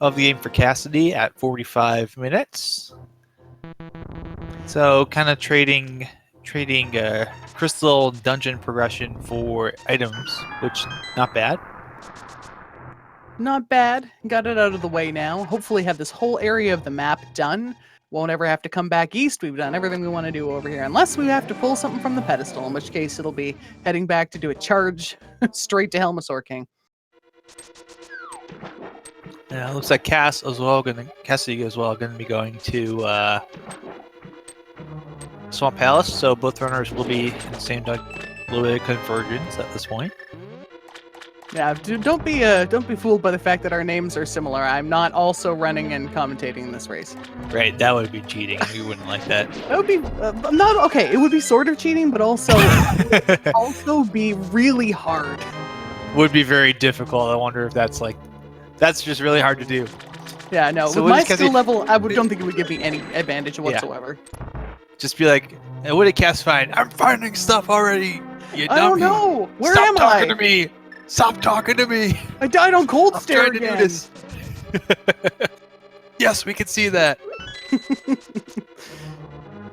of the game for Cassidy at 45 minutes. So kind of trading crystal dungeon progression for items, which not bad. Not bad. Got it out of the way now. Hopefully have this whole area of the map done. Won't ever have to come back east. We've done everything we want to do over here. Unless we have to pull something from the pedestal, in which case it'll be heading back to do a charge straight to Helmasaur King. Yeah, looks like Cassidy as well gonna be going to Swamp Palace, so both runners will be in the same little bit of convergence at this point. Yeah, don't be fooled by the fact that our names are similar. I'm not also running and commentating in this race. Right, that would be cheating. We wouldn't like that. That would be not okay. It would be sort of cheating, but also be really hard. Would be very difficult. I wonder if that's just really hard to do. Yeah, no. So with my just skill level, don't think it would give me any advantage whatsoever. Just be like, hey, what did Cass find? I'm finding stuff already. You I don't know. Where Stop am talking I? to me. Stop talking to me. I died on Cold I'm Stare trying again. to do this. Yes, we can see that.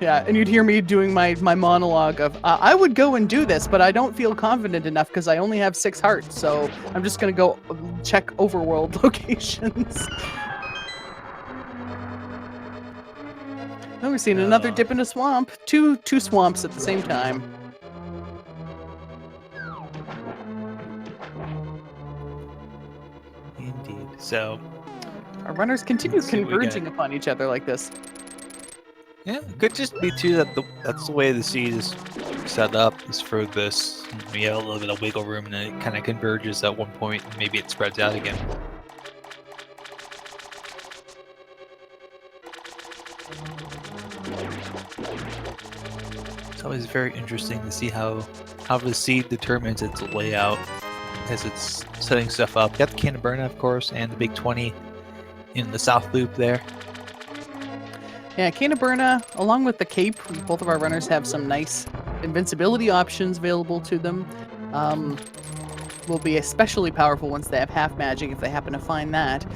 Yeah, and you'd hear me doing my monologue of, I would go and do this, but I don't feel confident enough because I only have 6 hearts, so I'm just going to go check overworld locations. Oh, we're seeing another dip in a swamp. Two swamps at the same time. Indeed. So Our runners continue Let's see what we converging upon each other like this. yeah, it could just be too that that's the way the seed is set up. Is for this, you have a little bit of wiggle room, and then it kind of converges at one point, and maybe it spreads out again. It's always very interesting to see how the seed determines its layout as it's setting stuff up. You got the Cannon Burner, of course, and the Big 20 in the south loop there. Yeah, Canaburna, along with the Cape, both of our runners have some nice invincibility options available to them. Will be especially powerful once they have half magic if they happen to find that.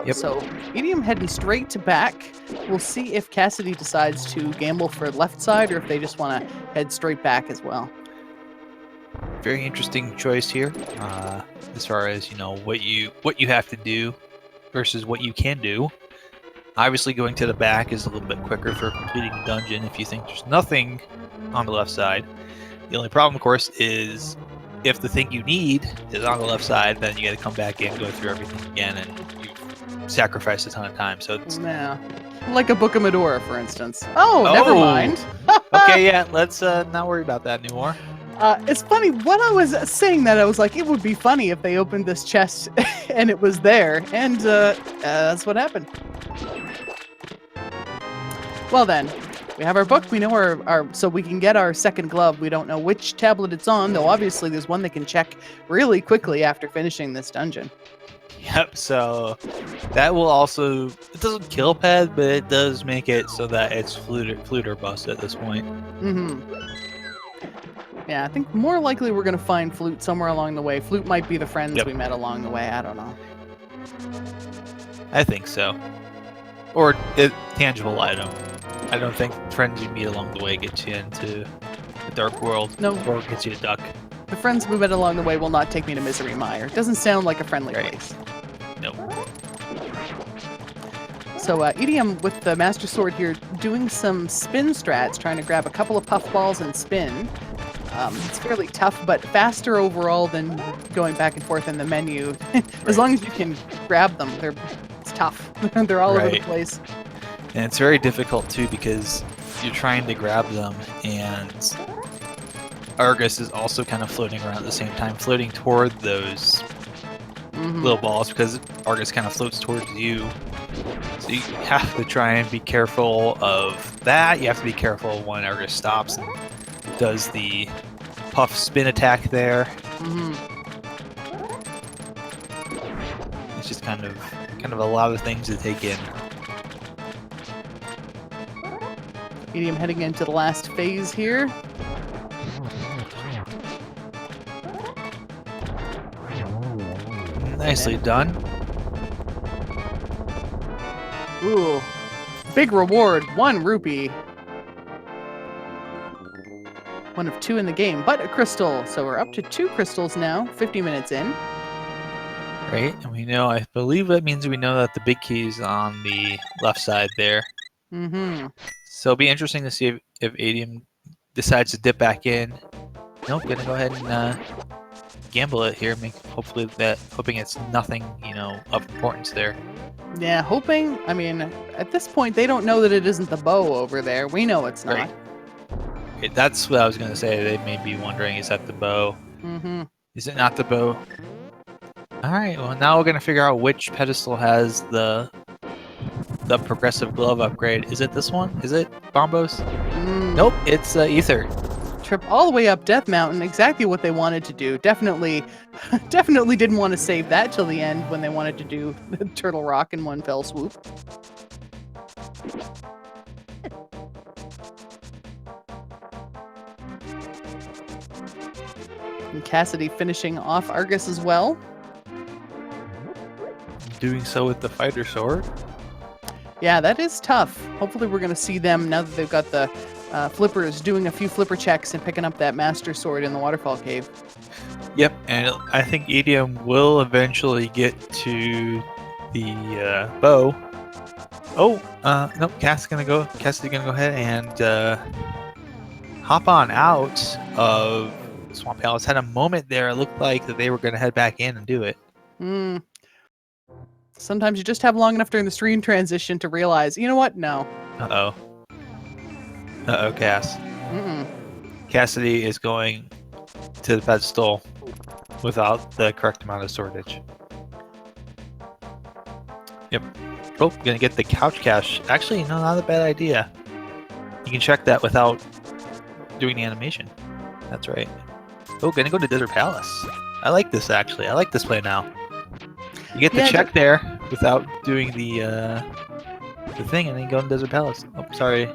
Yep. So, Medium heading straight to back. We'll see if Cassidy decides to gamble for left side or if they just want to head straight back as well. Very interesting choice here, as far as what you have to do versus what you can do. Obviously, going to the back is a little bit quicker for completing a dungeon if you think there's nothing on the left side. The only problem, of course, is if the thing you need is on the left side, then you got to come back in, go through everything again, and you sacrifice a ton of time. So it's Yeah, like a Book of Medora, for instance. Oh, never mind. Okay, yeah, let's not worry about that anymore. It's funny, when I was saying that, I was like, it would be funny if they opened this chest and it was there, and that's what happened. Well then, we have our book, we know our so we can get our second glove. We don't know which tablet it's on, though obviously there's one that can check really quickly after finishing this dungeon. Yep, so that will also, it doesn't kill Ped, but it does make it so that it's flute or bust at this point. Mm-hmm. Yeah, I think more likely we're going to find Flute somewhere along the way. Flute might be the friends we met along the way, I don't know. I think so. Or a tangible item. I don't think friends you meet along the way get you into the dark world. No. Or gets you a duck. The friends we met along the way will not take me to Misery Mire. It doesn't sound like a friendly Right. place. Nope. So Idiom with the Master Sword here doing some spin strats, trying to grab a couple of puffballs and spin. It's fairly tough, but faster overall than going back and forth in the menu. As long as you can grab them, it's tough. They're all over the place. And it's very difficult too because you're trying to grab them, and Argus is also kind of floating around at the same time, floating toward those little balls because Argus kind of floats towards you. So you have to try and be careful of that. You have to be careful when Argus stops and does the puff spin attack there. It's just kind of a lot of things to take in. Idiom heading into the last phase here. Nicely done. Ooh, big reward, 1 rupee. 1 of 2 in the game, but a crystal. So we're up to 2 crystals now, 50 minutes in. Right, and we know, I believe that means we know that the big key is on the left side there. So it'll be interesting to see if Idiom decides to dip back in. Nope, gonna go ahead and gamble it here. Hoping it's nothing, of importance there. Yeah, hoping. I mean, at this point, they don't know that it isn't the bow over there. We know it's not. Right. Okay, that's what I was gonna say. They may be wondering, is that the bow? Is it not the bow? All right. Well, now we're gonna figure out which pedestal has the progressive glove upgrade. Is it this one? Is it Bombos? Nope, it's Ether. Trip all the way up Death Mountain, exactly what they wanted to do. Definitely didn't want to save that till the end when they wanted to do Turtle Rock in one fell swoop. And Cassidy finishing off Argus as well. Doing so with the fighter sword. Yeah, that is tough. Hopefully we're going to see them, now that they've got the flippers, doing a few flipper checks and picking up that Master Sword in the Waterfall Cave. Yep, and I think Idiom will eventually get to the bow. Oh, nope, Cassidy's gonna go ahead and hop on out of Swamp Palace. Had a moment there, it looked like that they were gonna head back in and do it. Sometimes you just have long enough during the stream transition to realize, you know what? No. Uh-oh, Cass. Cassidy is going to the pedestal without the correct amount of swordage. Yep. Oh, gonna get the couch cache. Actually, no, not a bad idea. You can check that without doing the animation. That's right. Oh, gonna go to Desert Palace. I like this, actually. I like this play now. You get the check there without doing the thing, and then you go to Desert Palace. Oh, sorry.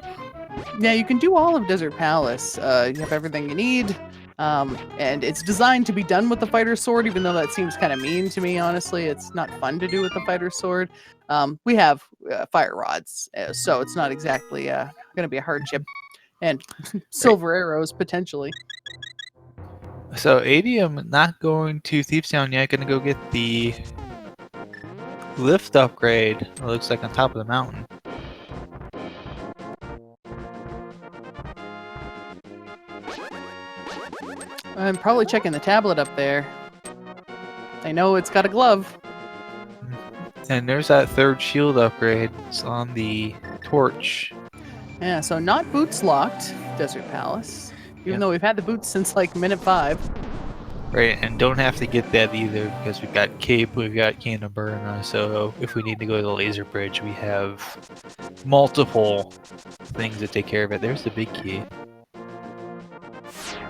Yeah, you can do all of Desert Palace. You have everything you need, and it's designed to be done with the fighter sword, even though that seems kind of mean to me, honestly. It's not fun to do with the fighter sword. We have fire rods, so it's not exactly going to be a hardship. And silver arrows, potentially. So, Adium not going to Thieves Town yet. Going to go get the lift upgrade. It looks like on top of the mountain. I'm probably checking the tablet up there. I know it's got a glove. And there's that third shield upgrade. It's on the torch. Yeah, so not boots locked, Desert Palace. Even though we've had the boots since like minute 5. Right, and don't have to get that either because we've got Cape, we've got Cannon Burn, so if we need to go to the laser bridge, we have multiple things to take care of it. There's the big key.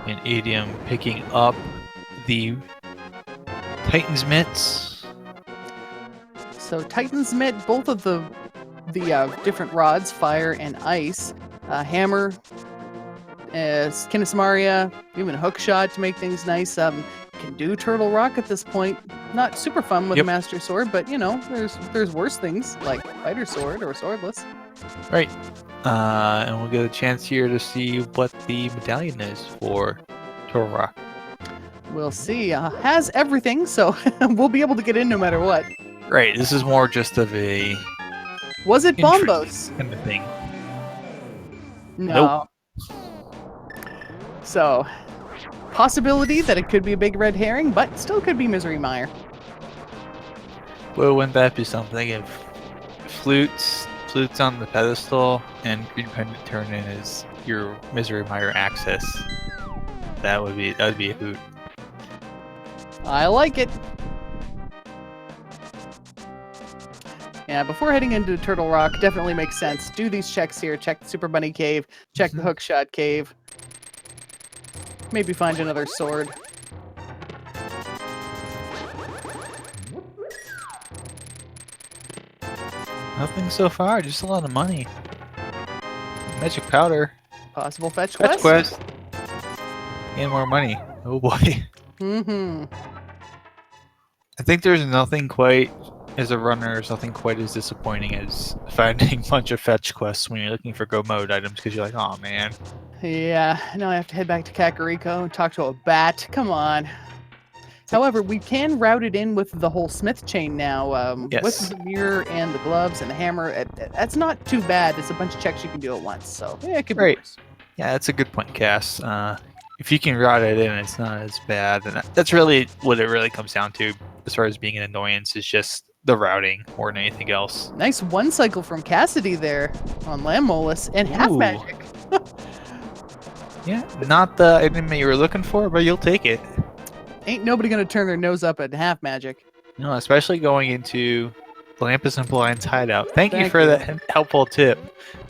And Adium picking up the Titan's Mitts. So Titan's Mitt, both of the different rods, fire and ice. Hammer, Kinesmaria, even Hookshot to make things nice. Can do Turtle Rock at this point. Not super fun with a Master Sword, but there's worse things like Fighter Sword or Swordless. Right. And we'll get a chance here to see what the medallion is for Turtle Rock. We'll see. Has everything, so we'll be able to get in no matter what. Right. This is more just of a Was it Bombos? Kind of thing. No. So, possibility that it could be a big red herring, but still could be Misery Mire. Well, wouldn't that be something if flutes on the pedestal and Green Pendant turn in as your Misery Mire access? That would be a hoot. I like it. Yeah, before heading into Turtle Rock, definitely makes sense. Do these checks here. Check the Super Bunny Cave. Check the Hookshot Cave. Maybe find another sword. Nothing so far, just a lot of money. Magic powder. Possible fetch Fetch quest? quest. And more money. Oh boy. Mm-hmm. I think there's nothing quite, as a runner, there's nothing quite as disappointing as finding a bunch of fetch quests when you're looking for go mode items because you're like, oh man. Yeah, now I have to head back to Kakariko and talk to a bat. Come on. However, we can route it in with the whole smith chain now. Yes. With the mirror and the gloves and the hammer. That's not too bad. It's a bunch of checks you can do at once. So, yeah, it could be worse. Yeah, that's a good point, Cass. If you can route it in, it's not as bad. And that's really what it really comes down to as far as being an annoyance is just the routing more than anything else. Nice one cycle from Cassidy there on Lamolus and half Ooh. magic. Yeah, not the item that you were looking for, but you'll take it. Ain't nobody gonna turn their nose up at half magic. No, especially going into Lampus and Blind's hideout. Thank you for that helpful tip.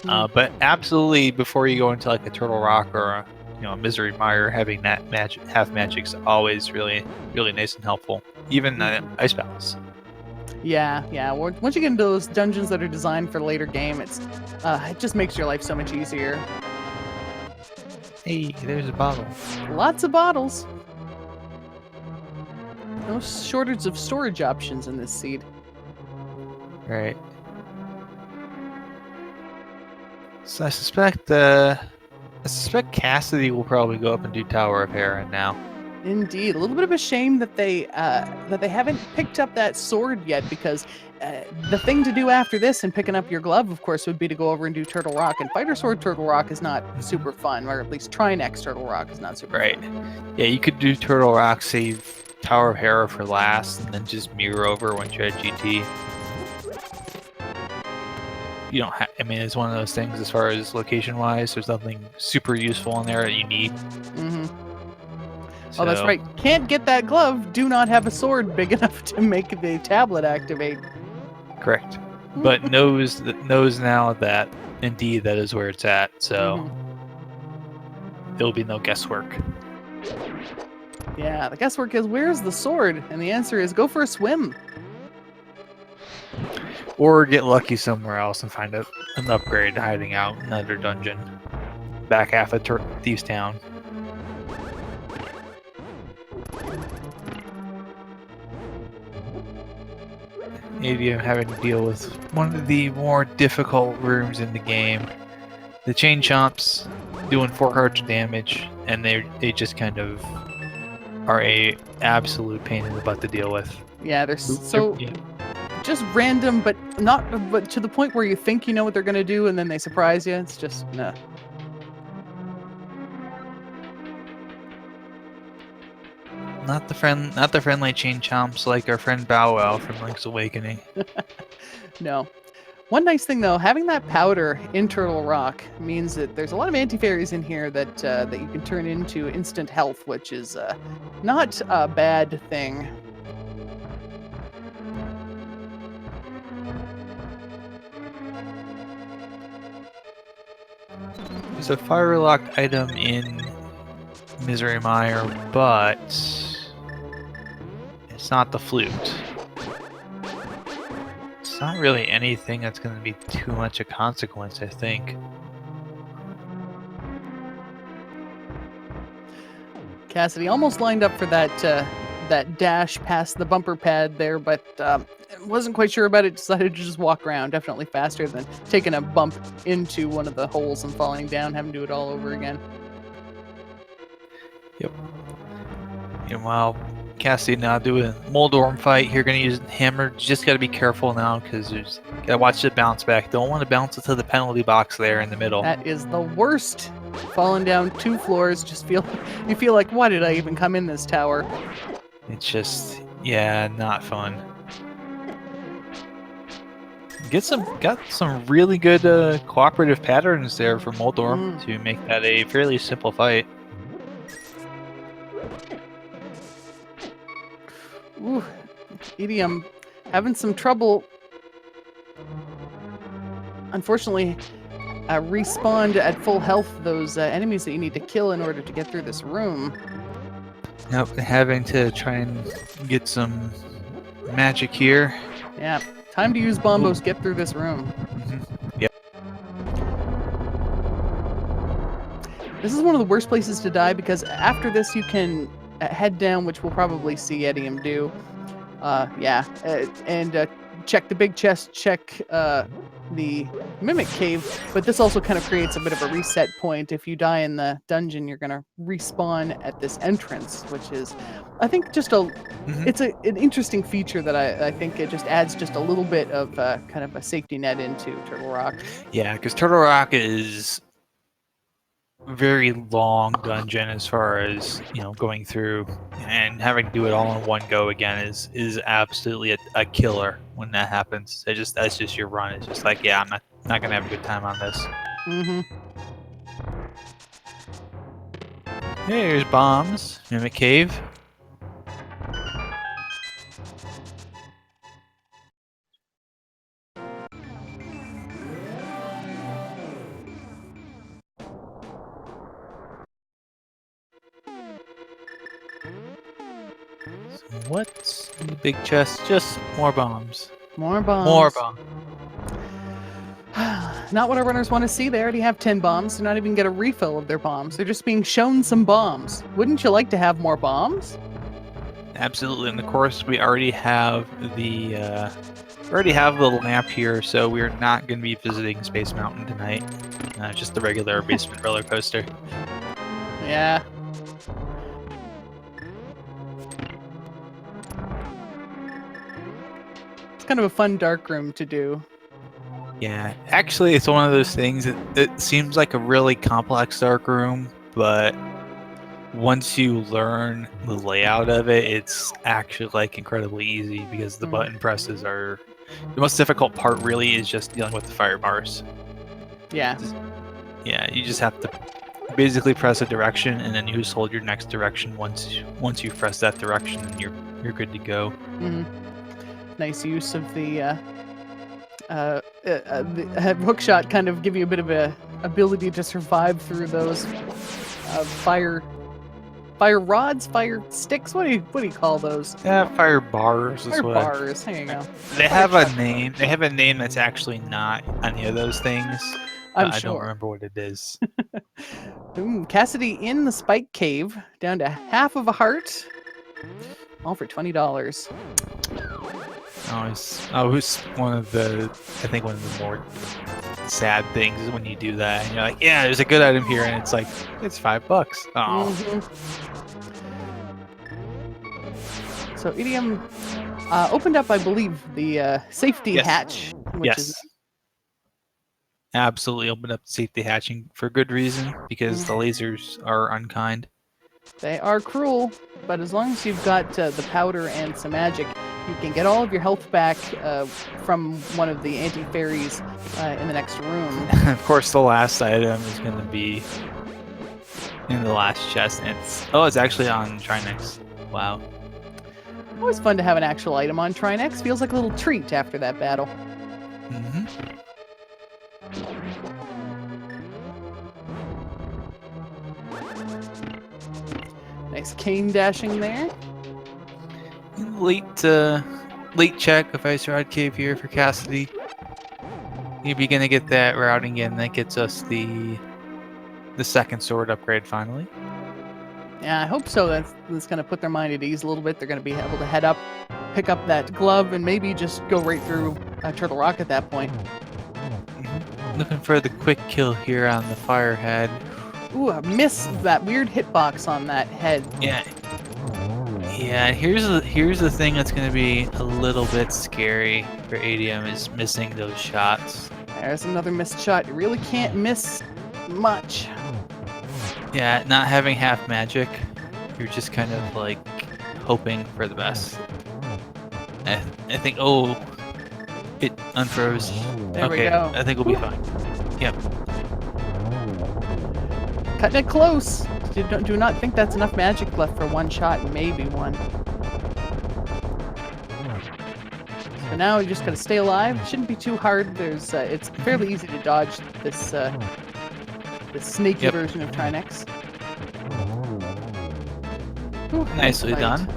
But absolutely, before you go into like a Turtle Rock or a Misery Mire, having that half magic's always really, really nice and helpful. Even ice battles. Yeah. Once you get into those dungeons that are designed for later game, it just makes your life so much easier. Hey, there's a bottle. Lots of bottles. No shortage of storage options in this seed. Right. So I suspect Cassidy will probably go up and do Tower of Heron now. Indeed, a little bit of a shame that they haven't picked up that sword yet, because the thing to do after this and picking up your glove, of course, would be to go over and do Turtle Rock. And Fighter Sword Turtle Rock is not super fun, or at least Trinex Turtle Rock is not super fun. Yeah, you could do Turtle Rock, save Tower of Hera for last, and then just mirror over once you're at GT. You don't have, I mean, it's one of those things as far as location-wise, there's nothing super useful in there that you need. Mm-hmm. So, Oh, that's right. Can't get that glove. Do not have a sword big enough to make the tablet activate. Correct. But knows now that indeed that is where it's at, so there'll be no guesswork. Yeah, the guesswork is, where's the sword? And the answer is, go for a swim. Or get lucky somewhere else and find an upgrade hiding out in another dungeon. Back half of Thieves Town. Maybe I'm having to deal with one of the more difficult rooms in the game. The Chain Chomps doing 4 hearts of damage, and they just kind of are a absolute pain in the butt to deal with. Yeah, they're so just random, but to the point where you think you know what they're gonna do, and then they surprise you. It's just nah. Not the friendly Chain Chomps like our friend Bow Wow from Link's Awakening. No. One nice thing though, having that powder in Turtle Rock means that there's a lot of anti-fairies in here that you can turn into instant health, which is not a bad thing. There's a fire-locked item in Misery Mire, but it's not the flute. It's not really anything that's going to be too much a consequence, I think. Cassidy almost lined up for that dash past the bumper pad there, but wasn't quite sure about it. Decided to just walk around. Definitely faster than taking a bump into one of the holes and falling down, having to do it all over again. Yep. And while Cassie now do a Moldorm fight. You're gonna use hammer. You just gotta be careful now because you gotta watch it bounce back. Don't want to bounce it to the penalty box there in the middle. That is the worst. Falling down 2 floors, you feel like, why did I even come in this tower? It's just, yeah, not fun. Got some really good cooperative patterns there for Moldorm to make that a fairly simple fight. Ooh, Edie, I'm having some trouble. Unfortunately, respawned at full health those enemies that you need to kill in order to get through this room. Nope, having to try and get some magic here. Yeah, time to use bombos, get through this room. Yep. This is one of the worst places to die because after this you can head down, which we'll probably see Edium do. And check the big chest, check the Mimic Cave, but this also kind of creates a bit of a reset point. If you die in the dungeon, you're going to respawn at this entrance, which is, I think, just it's an interesting feature that I think it just adds just a little bit of kind of a safety net into Turtle Rock. Yeah, because Turtle Rock is very long dungeon as far as going through, and having to do it all in one go again is absolutely a killer when that happens. That's just your run. It's just like, yeah, I'm not gonna have a good time on this. Here's bombs. Mimic Cave. What's in the big chest? Just more bombs. More bombs. More bombs. Not what our runners want to see. They already have 10 bombs. They're not even get a refill of their bombs. They're just being shown some bombs. Wouldn't you like to have more bombs? Absolutely. And of course, we already have the lamp here, so we're not going to be visiting Space Mountain tonight. Just the regular basement roller coaster. Yeah. Kind of a fun dark room to do. Yeah, actually, it's one of those things that it seems like a really complex dark room, but once you learn the layout of it, it's actually like incredibly easy because the button presses are the most difficult part. Really, is just dealing with the fire bars. Yeah. Yeah, you just have to basically press a direction, and then you just hold your next direction. Once you press that direction, and you're good to go. Nice use of the hookshot, kind of give you a bit of a ability to survive through those fire rods, fire sticks. What do you call those? Yeah, fire bars. Fire bars. There you go. They have a name. They have a name that's actually not any of those things. I'm sure. I don't remember what it is. Cassidy in the Spike Cave, down to half of a heart. All for $20. Always one of the more sad things is when you do that and you're like, yeah, there's a good item here, and it's like, it's $5. Oh. So Idiom opened up, I believe, the safety hatch. Which is absolutely opened up the safety hatching for good reason, because the lasers are unkind. They are cruel, but as long as you've got the powder and some magic, you can get all of your health back from one of the anti-fairies in the next room. Of course, the last item is going to be in the last chest. And it's actually on Trinex. Wow. Always fun to have an actual item on Trinex. Feels like a little treat after that battle. Nice cane dashing there. Late check of Ice Rod Cave here for Cassidy. Maybe gonna get that routing in. That gets us the second sword upgrade finally. Yeah, I hope so. That's gonna put their mind at ease a little bit. They're gonna be able to head up, pick up that glove, and maybe just go right through Turtle Rock at that point. Looking for the quick kill here on the fire head. Ooh, I missed that weird hitbox on that head. Yeah. Yeah, here's the thing that's gonna be a little bit scary for ADM is missing those shots. There's another missed shot. You really can't miss much. Yeah, not having half magic, you're just kind of like hoping for the best. I think. Oh, it unfroze. There we Okay, go. I think we'll be fine. Yep. Cutting it close. Do not think that's enough magic left for one shot, maybe one. So now you just gotta stay alive. Shouldn't be too hard. There's it's fairly easy to dodge this this snaky Yep. version of Trinex. Ooh, Nicely nice done. fight.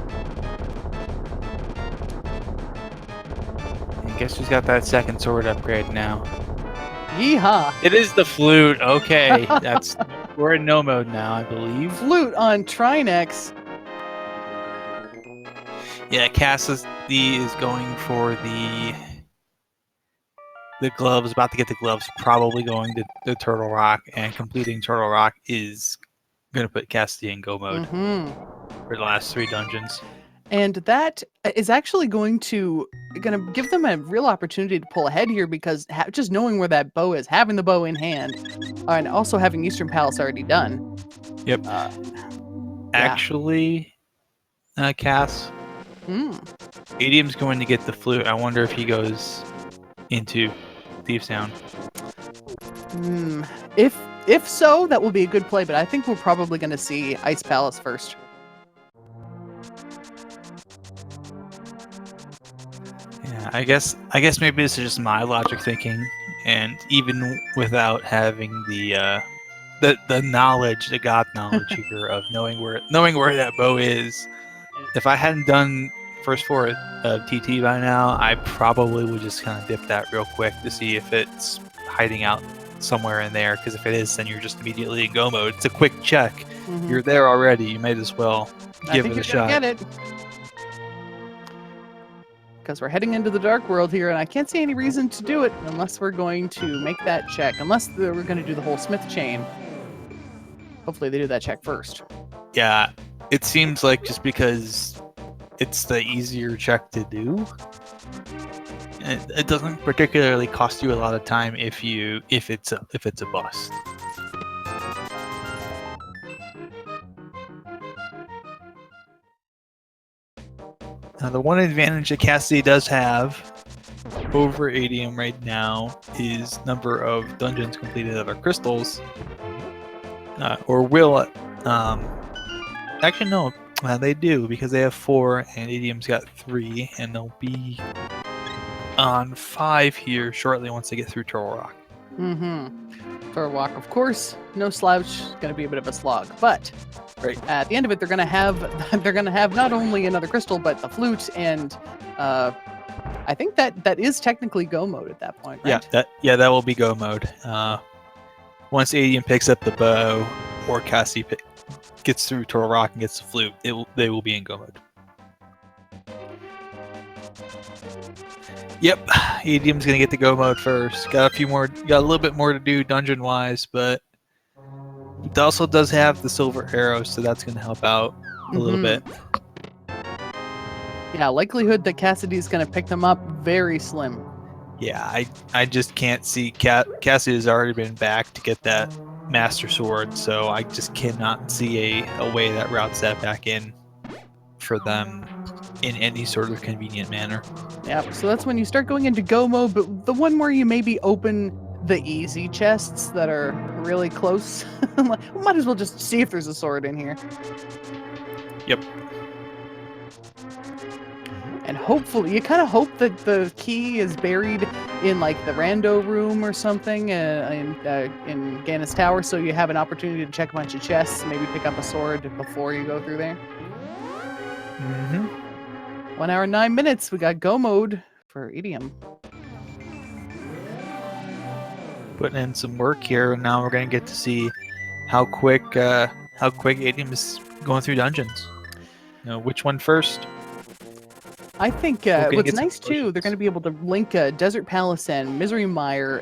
I guess who's got that second sword upgrade now? Yeehaw! It is the flute. Okay, we're in no mode now, I believe. Flute on Trinex. Yeah, Cassidy is going for the gloves. About to get the gloves. Probably going to the Turtle Rock, and completing Turtle Rock is going to put Cassidy in go mode for the last 3 dungeons. And that is actually going to give them a real opportunity to pull ahead here because just knowing where that bow is, having the bow in hand, and also having Eastern Palace already done. Yep. Actually, Cass, ADM's going to get the flute. I wonder if he goes into Thief's Town. If so, that will be a good play, but I think we're probably going to see Ice Palace first. Yeah, I guess maybe this is just my logic thinking, and even without having the knowledge, the God knowledge here of knowing where that bow is, if I hadn't done first 4 of TT by now, I probably would just kind of dip that real quick to see if it's hiding out somewhere in there. Because if it is, then you're just immediately in go mode. It's a quick check. You're there already. You might as well give it a shot. Get it. Because we're heading into the dark world here, and I can't see any reason to do it unless we're going to make that check. Unless we're going to do the whole Smith chain. Hopefully they do that check first. Yeah, it seems like just because it's the easier check to do, it doesn't particularly cost you a lot of time if it's a bust. Now, the one advantage that Cassidy does have over ADM right now is number of dungeons completed that are crystals, or will. Actually, no, they do because they have 4 and ADM's got 3, and they'll be on 5 here shortly once they get through Turtle Rock. For a walk, of course, no slouch. It's going to be a bit of a slog, but at the end of it, they're going to have not only another crystal, but the flute, and I think that is technically go mode at that point, right? That will be go mode. Once ADM picks up the bow, or Cassie gets through Turtle Rock and gets the flute, they will be in go mode. Yep, ADM's gonna get the go mode first. Got a little bit more to do dungeon wise, but it also does have the silver arrow, so that's gonna help out a little bit. Yeah, likelihood that Cassidy's gonna pick them up very slim. Yeah, I just can't see Cassidy has already been back to get that Master Sword, so I just cannot see a way that routes that back in for them in any sort of convenient manner. Yeah, so that's when you start going into go mode, but the one where you maybe open the easy chests that are really close. Might as well just see if there's a sword in here. Yep. And hopefully, you kind of hope that the key is buried in like the rando room or something in Gannis Tower, so you have an opportunity to check a bunch of chests, maybe pick up a sword before you go through there. 1 hour and 9 minutes. We got go mode for Idiom. Putting in some work here, and now we're going to get to see how quick Idiom is going through dungeons. Which one first? I think what's nice too, they're going to be able to link Desert Palace and Misery Mire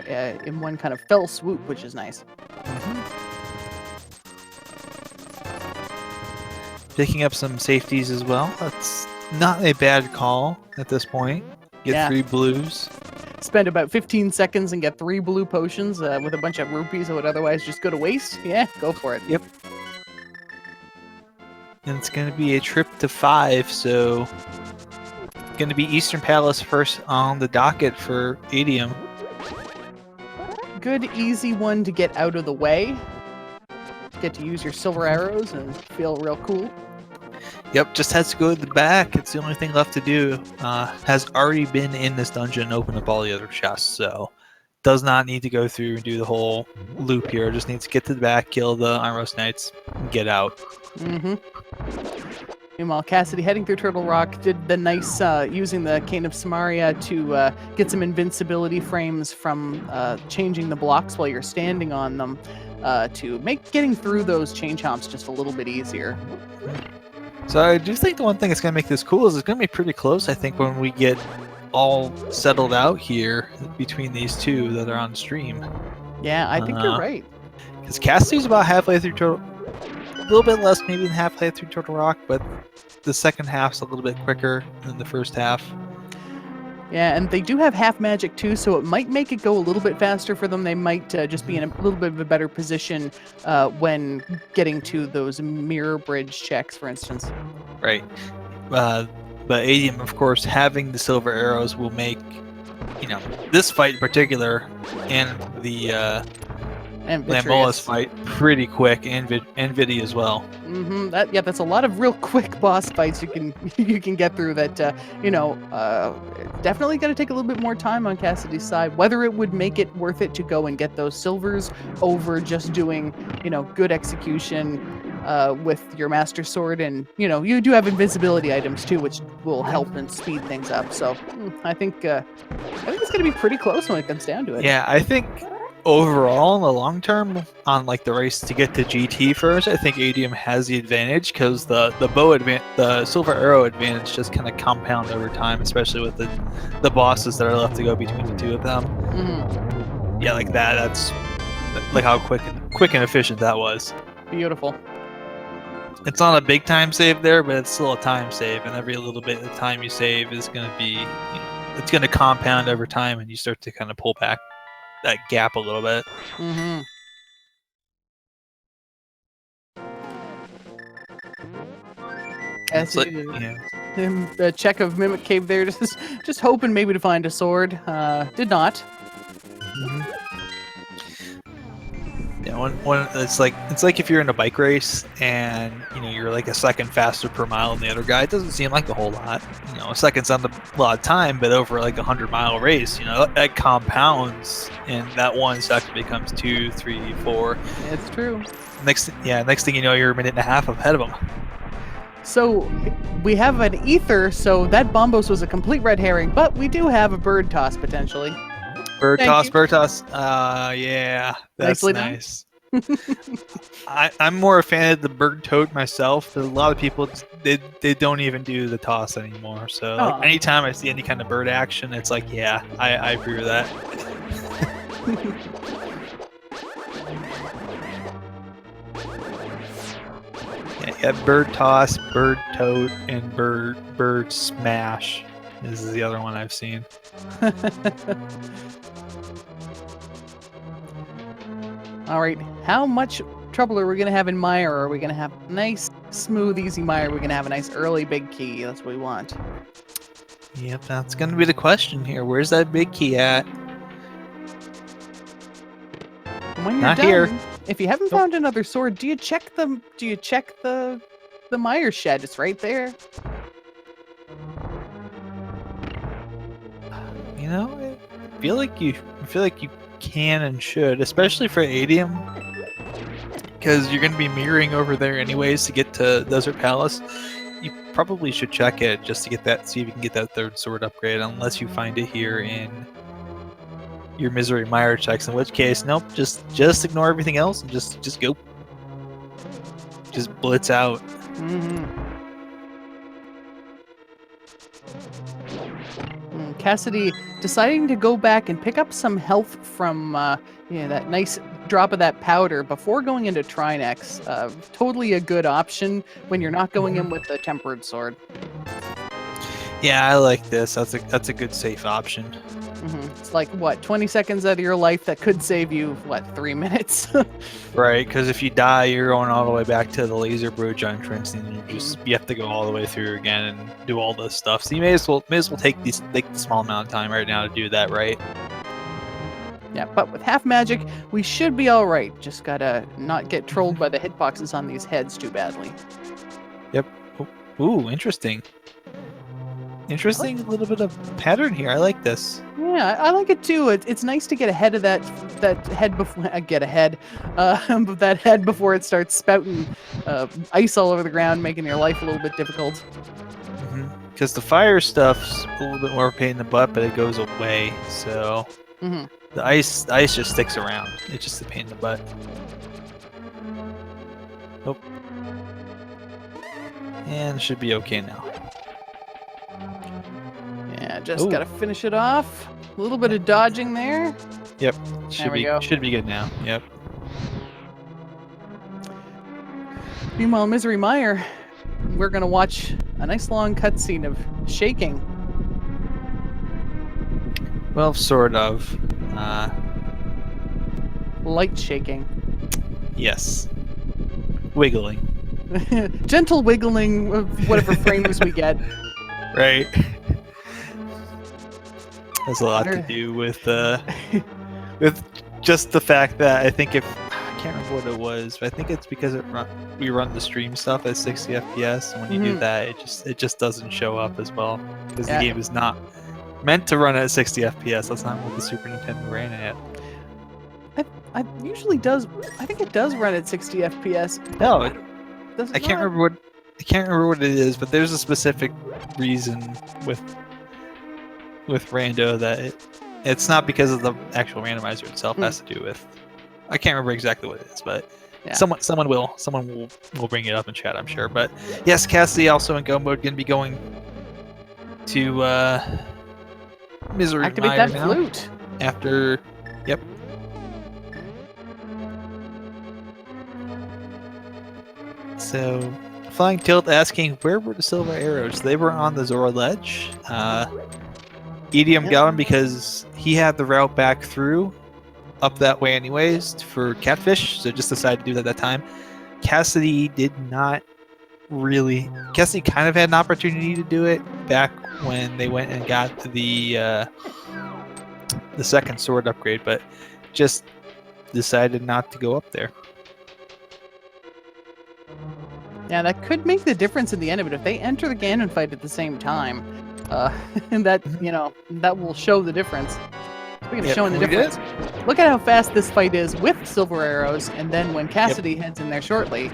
in one kind of fell swoop, which is nice. picking up some safeties as well. That's not a bad call at this point. Get Yeah. 3 blues. Spend about 15 seconds and get 3 blue potions with a bunch of rupees that would otherwise just go to waste. Yeah, go for it. Yep. And it's going to be a trip to 5, so going to be Eastern Palace first on the docket for Adium. Good, easy one to get out of the way. Get to use your silver arrows and feel real cool. Yep, just has to go to the back. It's the only thing left to do. Has already been in this dungeon and opened up all the other chests, so does not need to go through and do the whole loop here. Just needs to get to the back, kill the Ironrose Knights, and get out. Mm-hmm. Meanwhile, Cassidy, heading through Turtle Rock, did the nice using the Cane of Samaria to get some invincibility frames from changing the blocks while you're standing on them to make getting through those chain chomps just a little bit easier. So I do think the one thing that's going to make this cool is it's going to be pretty close, I think, when we get all settled out here between these two that are on stream. Yeah, I think you're right. Because Cassidy's about halfway through Turtle... A little bit less maybe than halfway through Turtle Rock, but the second half's a little bit quicker than the first half. Yeah, and they do have half magic too, so it might make it go a little bit faster for them. They might just be in a little bit of a better position when getting to those mirror bridge checks, for instance. Right. But Adium, of course, having the silver arrows will make, this fight in particular and the Lamola's fight pretty quick, and Vidi as well. Mm-hmm. That's a lot of real quick boss fights you can get through. That definitely going to take a little bit more time on Cassidy's side. Whether it would make it worth it to go and get those silvers over just doing good execution with your Master Sword, and you do have invincibility items too, which will help and speed things up. So I think it's going to be pretty close when it comes down to it. Yeah, I think. Overall, in the long term, on the race to get to GT first, I think Adium has the advantage because the silver arrow advantage just kind of compound over time, especially with the bosses that are left to go between the two of them. Mm-hmm. Yeah, like that. That's like how quick and efficient that was. Beautiful. It's not a big time save there, but it's still a time save, and every little bit of time you save is going to be, it's going to compound over time, and you start to kind of pull back that gap a little bit. Mm-hmm. The check of Mimic Cave there, just hoping maybe to find a sword. Did not. Mm-hmm. Yeah, it's like if you're in a bike race and you're like a second faster per mile than the other guy. It doesn't seem like a whole lot. A second's not a lot of time, but over like 100-mile race, that compounds, and that 1 second becomes 2, 3, 4. It's true. Next thing you know, you're a minute and a half ahead of them. So we have an ether, so that Bombos was a complete red herring, but we do have a bird toss potentially. Bird toss. Yeah, that's nice. I'm more a fan of the bird tote myself, but a lot of people they don't even do the toss anymore. So anytime I see any kind of bird action, it's like, yeah, I agree with that. Yeah, bird toss, bird tote, and bird smash. This is the other one I've seen. All right, how much trouble are we going to have in Mire? Are we going to have a nice, smooth, easy Mire? Are we going to have a nice early big key? That's what we want. Yep, that's going to be the question here. Where's that big key at? When you're Not done, here. If you haven't found another sword, do you check the Mire shed? It's right there. I feel like you can and should, especially for Adium, because you're going to be mirroring over there anyways to get to Desert Palace. You probably should check it just to get that, see if you can get that 3rd sword upgrade, unless you find it here in your Misery Mire checks, in which case, nope, just ignore everything else and just go. Just blitz out. Mm-hmm. Cassidy deciding to go back and pick up some health from that nice drop of that powder before going into Trinex. Totally a good option when you're not going in with the tempered sword. Yeah, I like this. That's a good safe option. It's like, what, 20 seconds out of your life that could save you, what, 3 minutes? Right, because if you die, you're going all the way back to the laser bridge entrance, and you have to go all the way through again and do all this stuff. So you may as well take the small amount of time right now to do that, right? Yeah, but with half magic, we should be all right. Just gotta not get trolled by the hitboxes on these heads too badly. Yep. Ooh, interesting. Interesting little bit of pattern here. I like this. Yeah, I like it too. It's nice to get ahead of that head before get ahead of that head before it starts spouting ice all over the ground, making your life a little bit difficult. Because the fire stuff's a little bit more pain in the butt, but it goes away. So the ice just sticks around. It's just a pain in the butt. Oh. And it should be okay now. Yeah, just gotta finish it off. A little bit of dodging there. Yep. There we go. Should be good now. Yep. Meanwhile, Misery Mire, we're gonna watch a nice long cutscene of shaking. Well, sort of. Light shaking. Yes. Wiggling. Gentle wiggling of whatever frames we get. Right. Has a lot to do with just the fact that I think I can't remember what it was, but I think it's because we run the stream stuff at 60 FPS, and when you do that, it just doesn't show up as well because the game is not meant to run at 60 FPS. That's not what the Super Nintendo ran at. I usually does. I think it does run at 60 FPS. No, I can't remember what it is, but there's a specific reason with Rando that it's not because of the actual randomizer itself. It has to do with, I can't remember exactly what it is, but someone will bring it up in chat, I'm sure. But yes, Cassidy also in go mode going to be going to Misery activate Mire that now flute after. Yep. So, Flying Tilt asking, where were the silver arrows? They were on the Zora ledge. Edium got them because he had the route back through, up that way anyways, for Catfish, so just decided to do that at that time. Cassidy did not really... Cassidy kind of had an opportunity to do it back when they went and got the second sword upgrade, but just decided not to go up there. Yeah, that could make the difference in the end of it. If they enter the Ganon fight at the same time, that, that will show the difference. Speaking of showing the difference, look at how fast this fight is with silver arrows, and then when Cassidy heads in there shortly.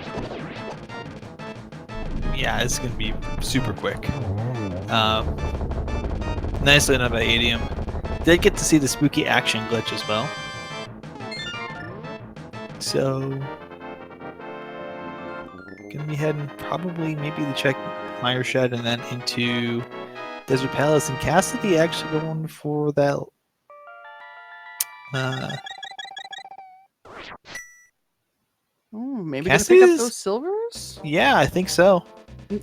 Yeah, it's going to be super quick. Nicely done by Adium. Did get to see the spooky action glitch as well. So... gonna be heading probably maybe to check Mire Shed and then into Desert Palace, and Cassidy actually going for that maybe gonna pick up those silvers? Yeah, I think so.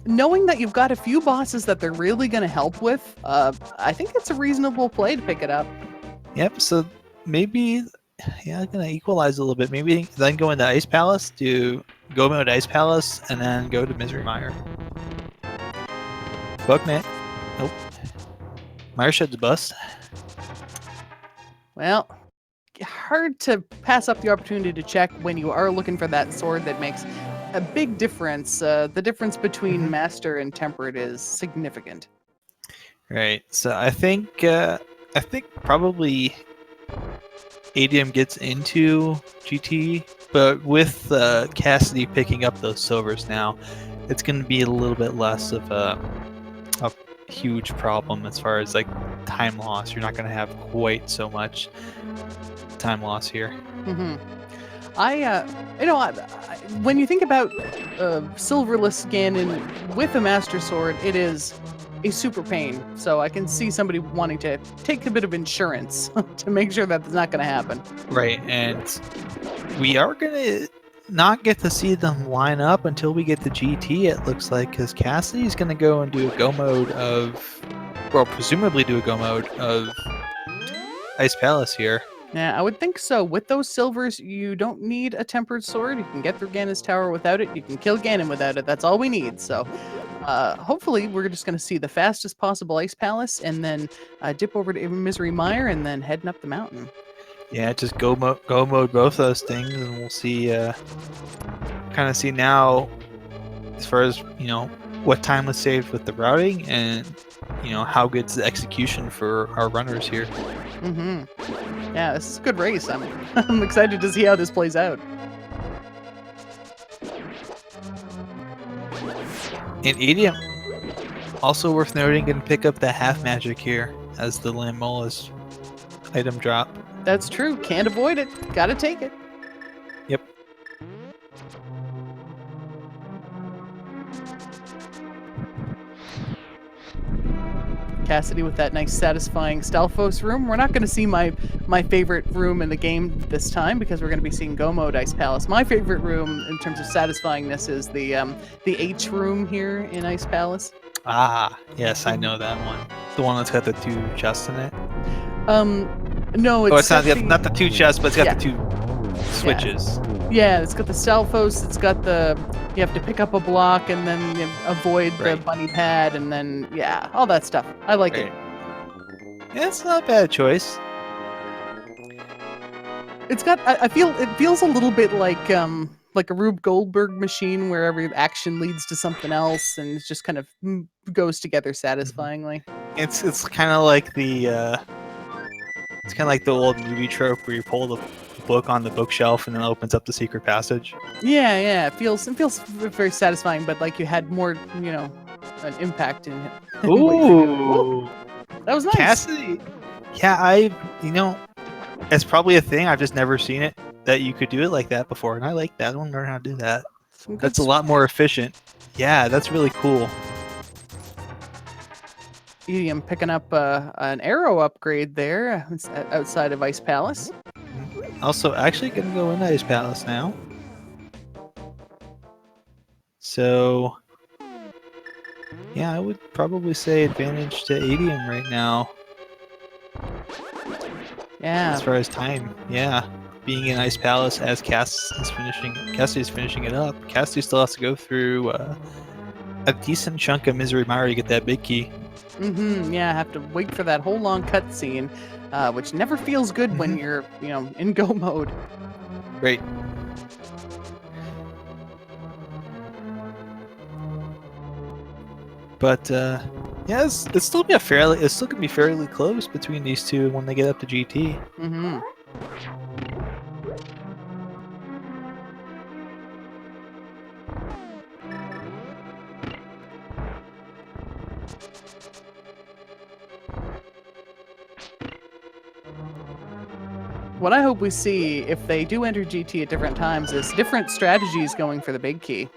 Knowing that you've got a few bosses that they're really gonna help with, I think it's a reasonable play to pick it up. Yep, so maybe gonna equalize a little bit. Maybe then go into Ice Palace, do go mode Ice Palace, and then go to Misery Mire. Bugnet. Nope. Mire Shed's a bust. Well, hard to pass up the opportunity to check when you are looking for that sword that makes a big difference. The difference between Master and Tempered is significant. Right. So I think probably Adium gets into GT, but with Cassidy picking up those silvers now, it's going to be a little bit less of a huge problem as far as like time loss. You're not going to have quite so much time loss here. When you think about silverless Ganon with a Master Sword, it is a super pain. So I can see somebody wanting to take a bit of insurance to make sure that that's not going to happen. Right, and we are gonna not get to see them line up until we get to GT. It looks like because Cassidy's gonna go and do a go mode of, well, presumably do a go mode of Ice Palace here. Yeah, I would think so. With those silvers, you don't need a tempered sword. You can get through Ganon's tower without it. You can kill Ganon without it. That's all we need. So, hopefully, we're just going to see the fastest possible Ice Palace, and then dip over to Misery Mire, and then heading up the mountain. Yeah, just go mode both those things, and we'll see. Kind of see now, as far as what time was saved with the routing, and how good's the execution for our runners here. Mm-hmm. Yeah, this is a good race. I'm excited to see how this plays out. And Idiom, also worth noting, can pick up the half magic here as the Lamola's item drop. That's true. Can't avoid it. Gotta take it. Yep. Cassidy with that nice satisfying Stalfos room. We're not going to see my favorite room in the game this time because we're going to be seeing Go Mode Ice Palace. My favorite room in terms of satisfyingness is the H room here in Ice Palace. Ah, yes, I know that one. The one that's got the 2 chests in it. No, it's not the 2 chests, but it's got the 2 switches. Yeah, it's got the Stalfos, it's got you have to pick up a block and then avoid the bunny pad, and then, yeah, all that stuff. I like it. Yeah, it's not a bad choice. It's got, it feels a little bit like a Rube Goldberg machine where every action leads to something else and it just kind of goes together satisfyingly. It's kind of like the old movie trope where you pull the book on the bookshelf and then it opens up the secret passage. Yeah, it feels very satisfying, but like you had more, an impact in it. Ooh, that was nice. Cassidy. Yeah, it's probably a thing. I've just never seen it that you could do it like that before, and I like that. I want to learn how to do that. That's a lot more efficient. Yeah, that's really cool. I'm picking up an arrow upgrade there outside of Ice Palace. Also, actually going to go into Ice Palace now. So, yeah, I would probably say advantage to Adium right now. Yeah. As far as time, yeah. Being in Ice Palace as Cassidy's finishing it up. Cassidy still has to go through a decent chunk of Misery Mire to get that big key. Yeah, I have to wait for that whole long cutscene, which never feels good when you're, in go mode. Right. But yeah, it's still gonna be fairly close between these two when they get up to GT. What I hope we see, if they do enter GT at different times, is different strategies going for the big key.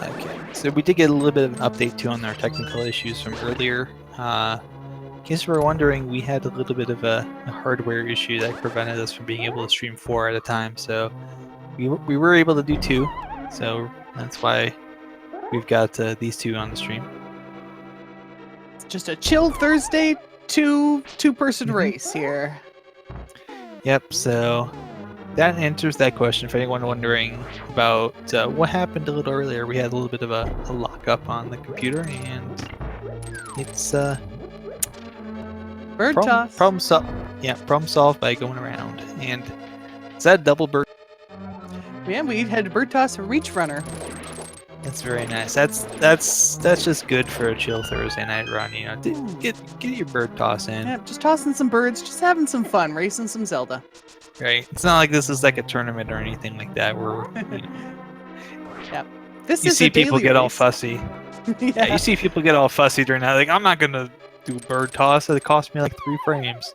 Okay, so we did get a little bit of an update too on our technical issues from earlier. In case you were wondering, we had a little bit of a hardware issue that prevented us from being able to stream 4 at a time. So we were able to do 2. So that's why we've got these 2 on the stream. It's just a chill Thursday two-person race here. Yep. So that answers that question for anyone wondering about what happened a little earlier. We had a little bit of a lockup on the computer, and it's bird toss. Problem solved by going around. And is that a double bird? Yeah, we had a bird toss, a reach runner. That's very nice. That's just good for a chill Thursday night run. Get your bird toss in. Yeah, just tossing some birds, just having some fun, racing some Zelda. Right. It's not like this is like a tournament or anything like that where yeah. You see people get all fussy. Yeah. You see people get all fussy during that. Like, I'm not gonna do a bird toss. It cost me like 3 frames.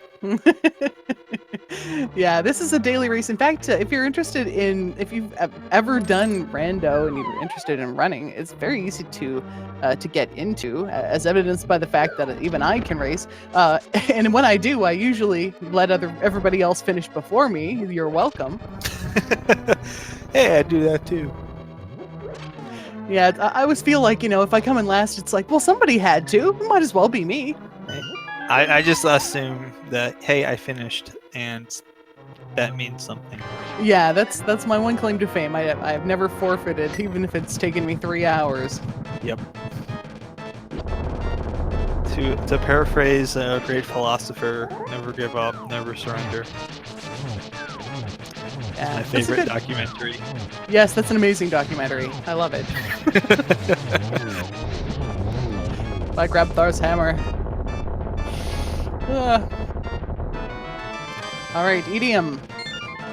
Yeah, this is a daily race. In fact, if you're interested in, if you've ever done rando and you're interested in running, it's very easy to get into, as evidenced by the fact that even I can race. And when I do, I usually let everybody else finish before me. You're welcome. Hey, I do that too. Yeah, I always feel like, if I come in last, it's like, well, somebody had to. It might as well be me. I just assume that, hey, I finished, and that means something. Yeah, that's my one claim to fame. I've never forfeited, even if it's taken me 3 hours. Yep. To paraphrase a great philosopher, never give up, never surrender. Yeah, My favorite documentary. Yes, that's an amazing documentary. I love it. I grab Thar's hammer. Alright, Idiom.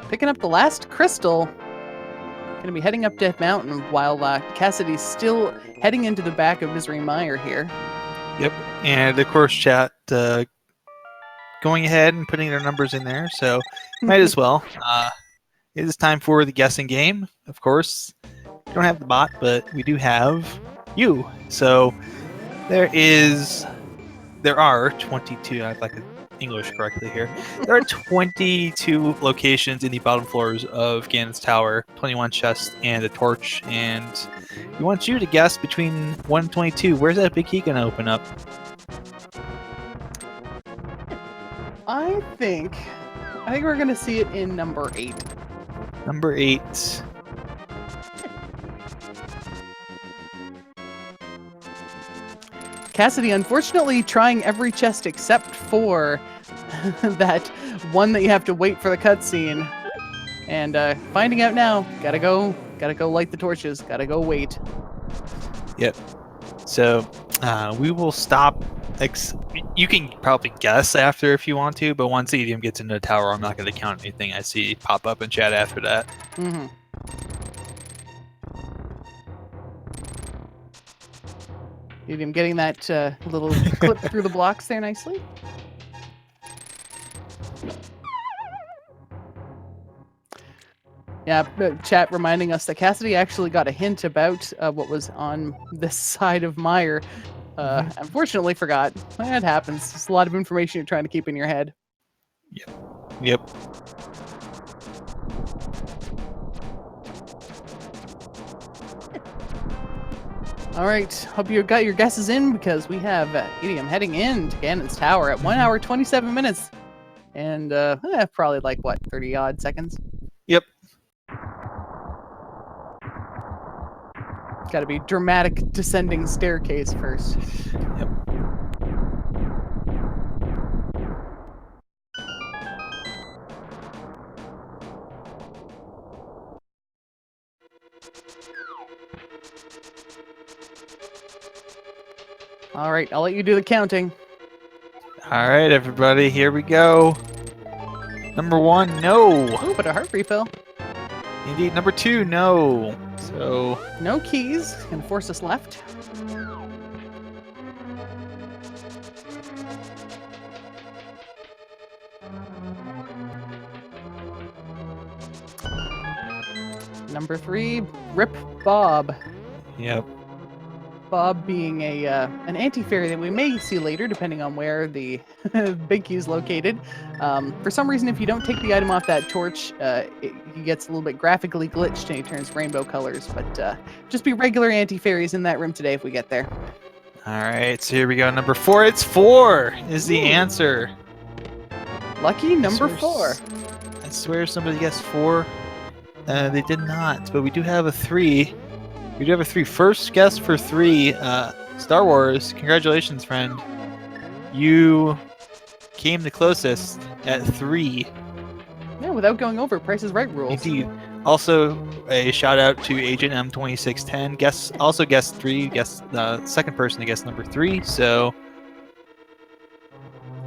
Picking up the last crystal. Gonna be heading up Death Mountain while Cassidy's still heading into the back of Misery Mire here. Yep, and of course chat going ahead and putting their numbers in there, so might as well. It is time for the guessing game. Of course, we don't have the bot, but we do have you. So there are 22. I'd like to English correctly here. There are 22 locations in the bottom floors of Ganon's Tower, 21 chests and a torch, and we want you to guess between 1 and 22. Where's that big key gonna open up? I think we're gonna see it in number 8. Number 8. Cassidy, unfortunately, trying every chest except for that one that you have to wait for the cutscene, and finding out now. Gotta go light the torches. Gotta go wait. Yep. So we will stop. You can probably guess after if you want to, but once Idiom gets into the tower, I'm not going to count anything I see pop up in chat after that. Mm-hmm. Idiom getting that little clip through the blocks there nicely. Yeah, chat reminding us that Cassidy actually got a hint about what was on this side of Mire. Unfortunately forgot. That happens. It's a lot of information you're trying to keep in your head. Yep. All right, hope you got your guesses in, because we have Idiom heading in to Ganon's Tower at 1 hour 27 minutes. And probably like, what, 30 odd seconds? Yep. Got to be dramatic descending staircase first. Yep. All right, I'll let you do the counting. All right, everybody, here we go. Number 1, no. Oh, but a heart refill. Indeed. Number 2, no. So no keys. Gonna force us left. Number 3, Rip Bob. Yep. Bob being an anti-fairy that we may see later, depending on where the big key is located. For some reason, if you don't take the item off that torch, he gets a little bit graphically glitched and he turns rainbow colors. But just be regular anti-fairies in that room today if we get there. All right, so here we go. Number 4. It's 4 is the answer. Lucky number 4. I swear somebody guessed 4. They did not, but we do have a 3. We do have a 3. First guess for 3. Star Wars. Congratulations, friend. You came the closest at 3. Yeah, without going over Price is Right rules. Indeed. Also, a shout out to Agent M2610. Also guessed 3. Guessed the second person to guess number 3. So,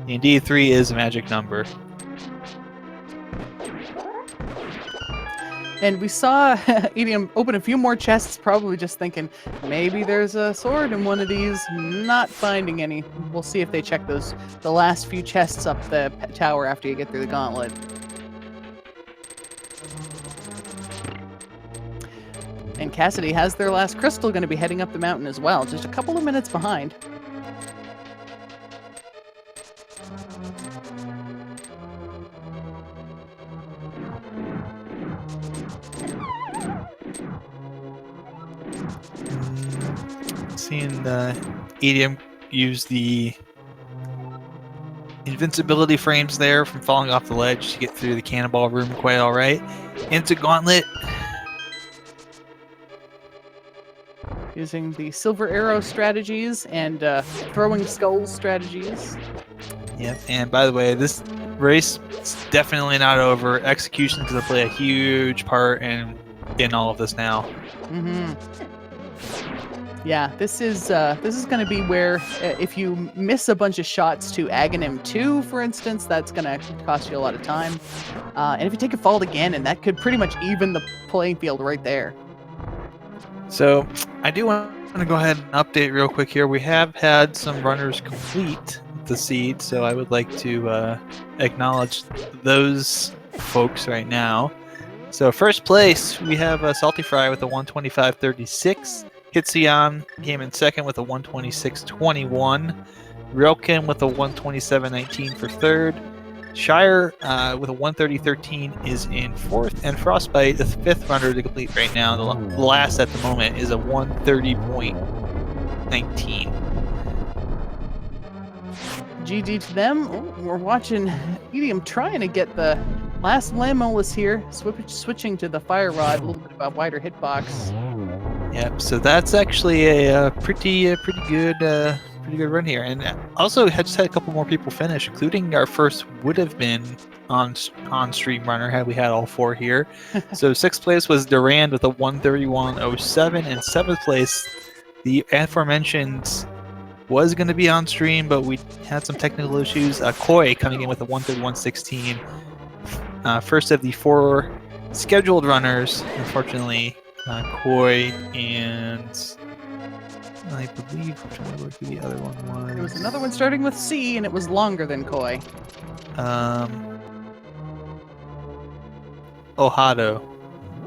indeed, 3 is a magic number. And we saw Edium open a few more chests, probably just thinking maybe there's a sword in one of these. Not finding any. We'll see if they check the last few chests up the tower after you get through the gauntlet. And Cassidy has their last crystal, going to be heading up the mountain as well, just a couple of minutes behind. Seeing Edium use the invincibility frames there from falling off the ledge to get through the cannonball room quite all right. Into Gauntlet. Using the silver arrow strategies and throwing skulls strategies. Yep, and by the way, this race is definitely not over. Execution is going to play a huge part in all of this now. Mm-hmm. Yeah, this is going to be where if you miss a bunch of shots to Aghanim 2, for instance, that's going to cost you a lot of time. And if you take a fault again, and that could pretty much even the playing field right there. So I do want to go ahead and update real quick here. We have had some runners complete the seed, so I would like to acknowledge those folks right now. So first place, we have Salty Fry with a 125.36. Hitzion came in second with a 126.21. Rilkin with a 127.19 for third. Shire with a 130.13 is in fourth. And Frostbite, the fifth runner to complete right now, the last at the moment, is a 130.19. GG to them. Oh, we're watching Edium trying to get the last Lamolus here, switching to the Fire Rod, a little bit of a wider hitbox. Yep, so that's actually a pretty good run here, and also just had a couple more people finish, including our first would have been on stream runner had we had all four here. So sixth place was Durand with a 131.07, and seventh place, the aforementioned was going to be on stream, but we had some technical issues. Koi coming in with a 131.16. First of the four scheduled runners, unfortunately. Koi and I believe which one would be the other one was. There was another one starting with C, and it was longer than Koi. Ohado.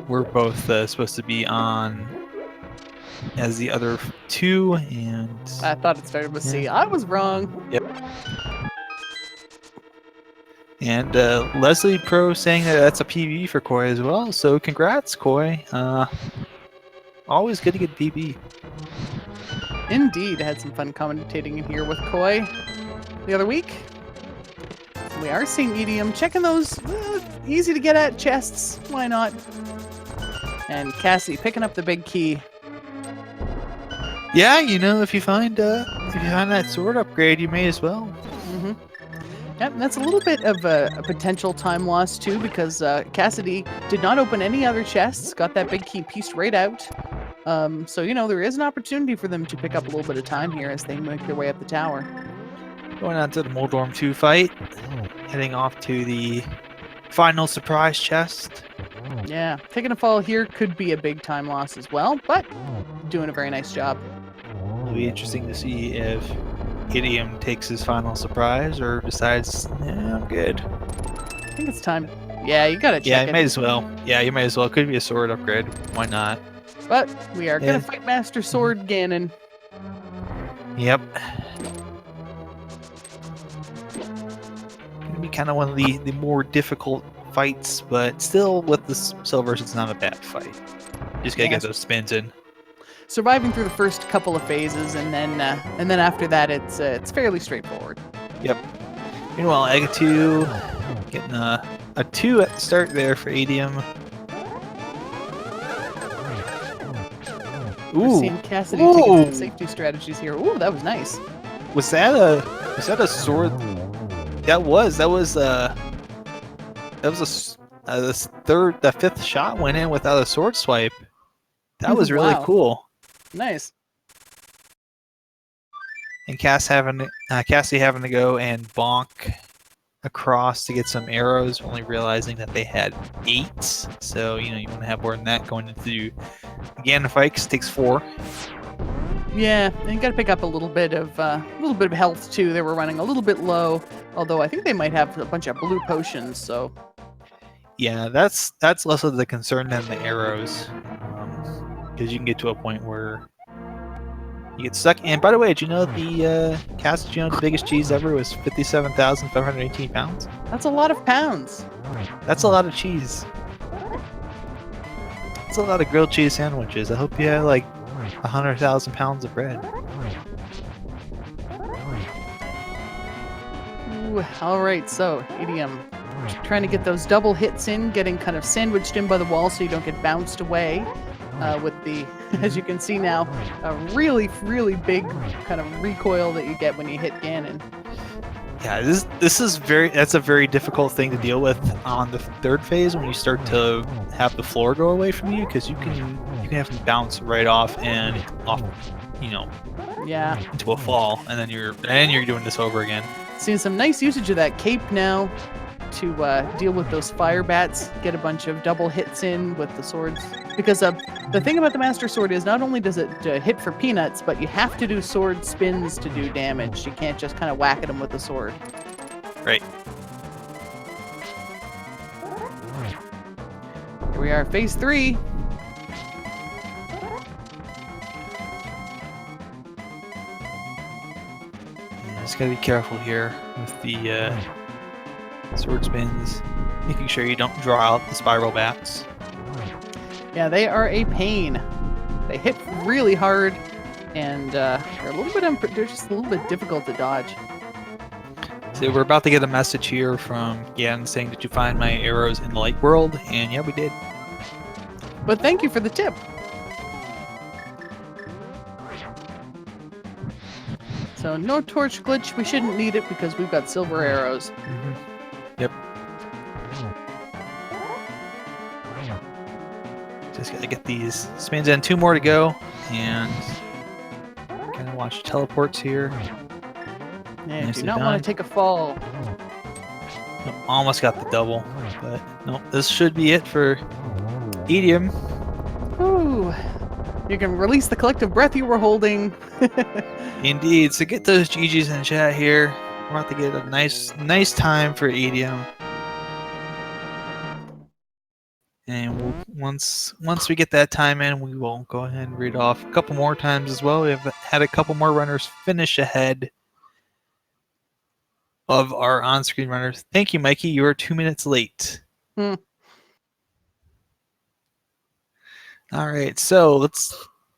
We're both supposed to be on as the other two, and I thought it started with C. I was wrong. Yep. And Leslie Pro saying that that's a PB for Koi as well. So congrats, Koi. Always good to get PB. Indeed, I had some fun commentating in here with Koi the other week. We are seeing Edium checking those easy to get at chests. Why not? And Cassie picking up the big key. Yeah, you know, if you find that sword upgrade, you may as well. Mm-hmm. Yep, and that's a little bit of a potential time loss too, because Cassidy did not open any other chests, got that big key pieced right out. So, you know, there is an opportunity for them to pick up a little bit of time here as they make their way up the tower. Going on to the Moldorm 2 fight, heading off to the final surprise chest. Yeah, taking a fall here could be a big time loss as well, but doing a very nice job. It'll be interesting to see if Idiom takes his final surprise or decides, yeah, I'm good. I think it's time. Yeah, you gotta check it. Yeah, you might as well. Yeah, you might as well. Could be a sword upgrade. Why not? But we are gonna fight Master Sword Ganon. Yep. Gonna be kind of one of the more difficult fights, but still with the silvers, it's not a bad fight. Just gotta get those spins in. Surviving through the first couple of phases, and then after that, it's fairly straightforward. Yep. Meanwhile, Egg 2 getting a 2 at the start there for Adium. Ooh. Seeing Cassidy taking some safety strategies here. Ooh, that was nice. Was that a sword? The fifth shot went in without a sword swipe. That was really cool. Nice. And Cassie having to go and bonk across to get some arrows, only realizing that they had 8. So, you want to have more than that going into Ganon fight, 'cause it takes 4. Yeah, and you got to pick up a little bit of health too. They were running a little bit low, although I think they might have a bunch of blue potions. So Yeah, that's less of the concern than the arrows, because you can get to a point where you get stuck. And by the way, did you know the the biggest cheese ever was 57,518 pounds? that's a lot of pounds. That's a lot of cheese. That's a lot of grilled cheese sandwiches. I hope you had like 100,000 pounds of bread. Ooh, all right, so idiom. Trying to get those double hits in, getting kind of sandwiched in by the wall so you don't get bounced away with the, as you can see now, a really, really big kind of recoil that you get when you hit Ganon. Yeah, that's a very difficult thing to deal with on the 3rd phase when you start to have the floor go away from you, because you can have them bounce right off and off, Yeah. into a fall, and then you're doing this over again. Seeing some nice usage of that cape now to deal with those fire bats, get a bunch of double hits in with the swords. Because the thing about the Master Sword is not only does it hit for peanuts, but you have to do sword spins to do damage. You can't just kind of whack at them with the sword. Right. Here we are, phase 3. Just gotta be careful here with the sword spins, making sure you don't draw out the spiral bats. Yeah, they are a pain. They hit really hard, and they're just a little bit difficult to dodge. So we're about to get a message here from Ganon saying, "Did you find my arrows in the light world?" And yeah, we did. But thank you for the tip. So no torch glitch. We shouldn't need it because we've got silver arrows. Mm-hmm. Yep. Just gotta get these spins in. 2 more to go, and kind of watch teleports here. Yeah, Nicely do not done. want to take a fall. Nope, almost got the double, but nope. This should be it for Idiom. Ooh, you can release the collective breath you were holding. Indeed. So get those GGs in chat here. We're about to get a nice time for Idiom. And once we get that time in, we will go ahead and read off a couple more times as well. We've had a couple more runners finish ahead of our on-screen runners. Thank you, Mikey. You are 2 minutes late. All right, so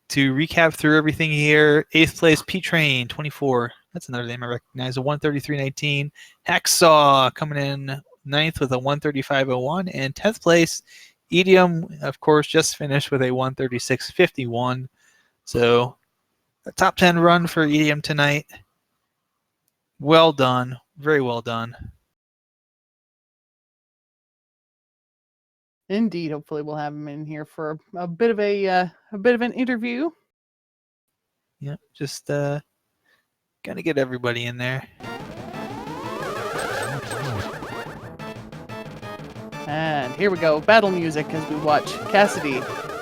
to recap through everything here. 8th place, P-Train, 24. That's another name I recognize. A 133.19. Hacksaw coming in 9th with a 135.01. And 10th place, Idiom, of course, just finished with a 136.51. So a top 10 run for Idiom tonight. Well done. Very well done. Indeed. Hopefully, we'll have him in here for a bit of an interview. Yep, just gotta get everybody in there. And here we go, battle music as we watch Cassidy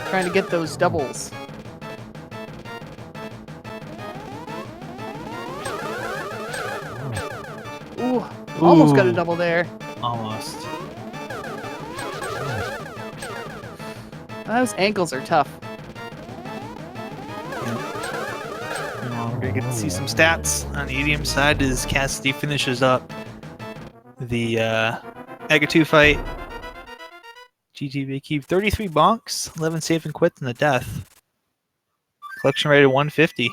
trying to get those doubles. Ooh, almost got a double there. Almost. Those ankles are tough. We're gonna get to see some stats on the Idiom side as Cassidy finishes up the Aga 2 fight. GG Big Keep, 33 bonks, 11 save and quits, and a death. Collection rate of 150.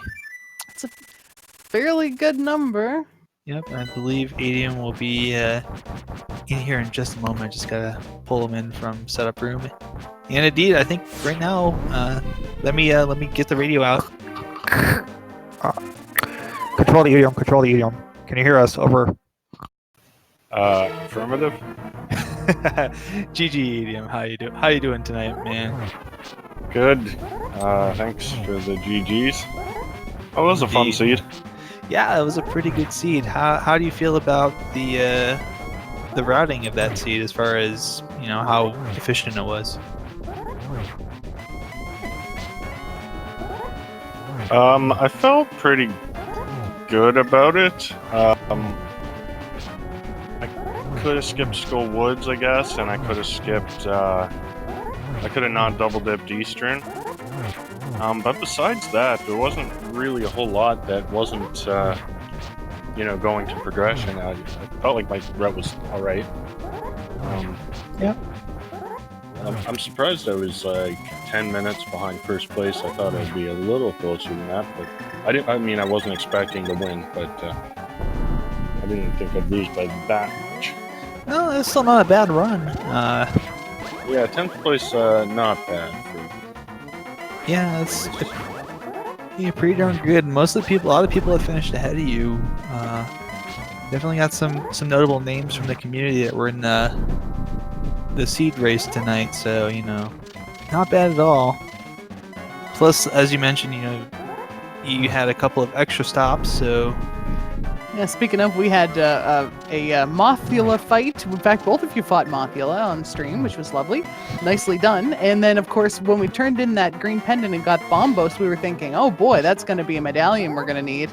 It's a fairly good number. Yep, I believe Idiom will be in here in just a moment. Just gotta pull him in from setup room. And indeed, I think right now, let me get the radio out. Control the idiom. Control the idiom. Can you hear us? Over. Affirmative. GG Idiom, how you doing tonight, man? Good. Thanks for the GGs. That was a fun Indeed. seed. Yeah, it was a pretty good seed. How do you feel about the the routing of that seed as far as how efficient it was? I felt pretty good about it. I could have skipped Skull Woods, I guess, and I could have skipped. I could have not double dipped Eastern. But besides that, there wasn't really a whole lot that wasn't, going to progression. I felt like my route was all right. Yeah. I'm surprised I was like 10 minutes behind first place. I thought I'd be a little closer than that, but I wasn't expecting to win, but I didn't think I'd lose by that much. Well, it's still not a bad run. Yeah, 10th place, not bad. Yeah, it's pretty darn good. A lot of people that finished ahead of you. Definitely got some notable names from the community that were in the seed race tonight. So not bad at all. Plus, as you mentioned, you had a couple of extra stops. So Yeah, speaking of, we had a Mothula fight. In fact, both of you fought Mothula on stream, which was lovely. Nicely done. And then, of course, when we turned in that green pendant and got Bombos, we were thinking, oh boy, that's going to be a medallion we're going to need.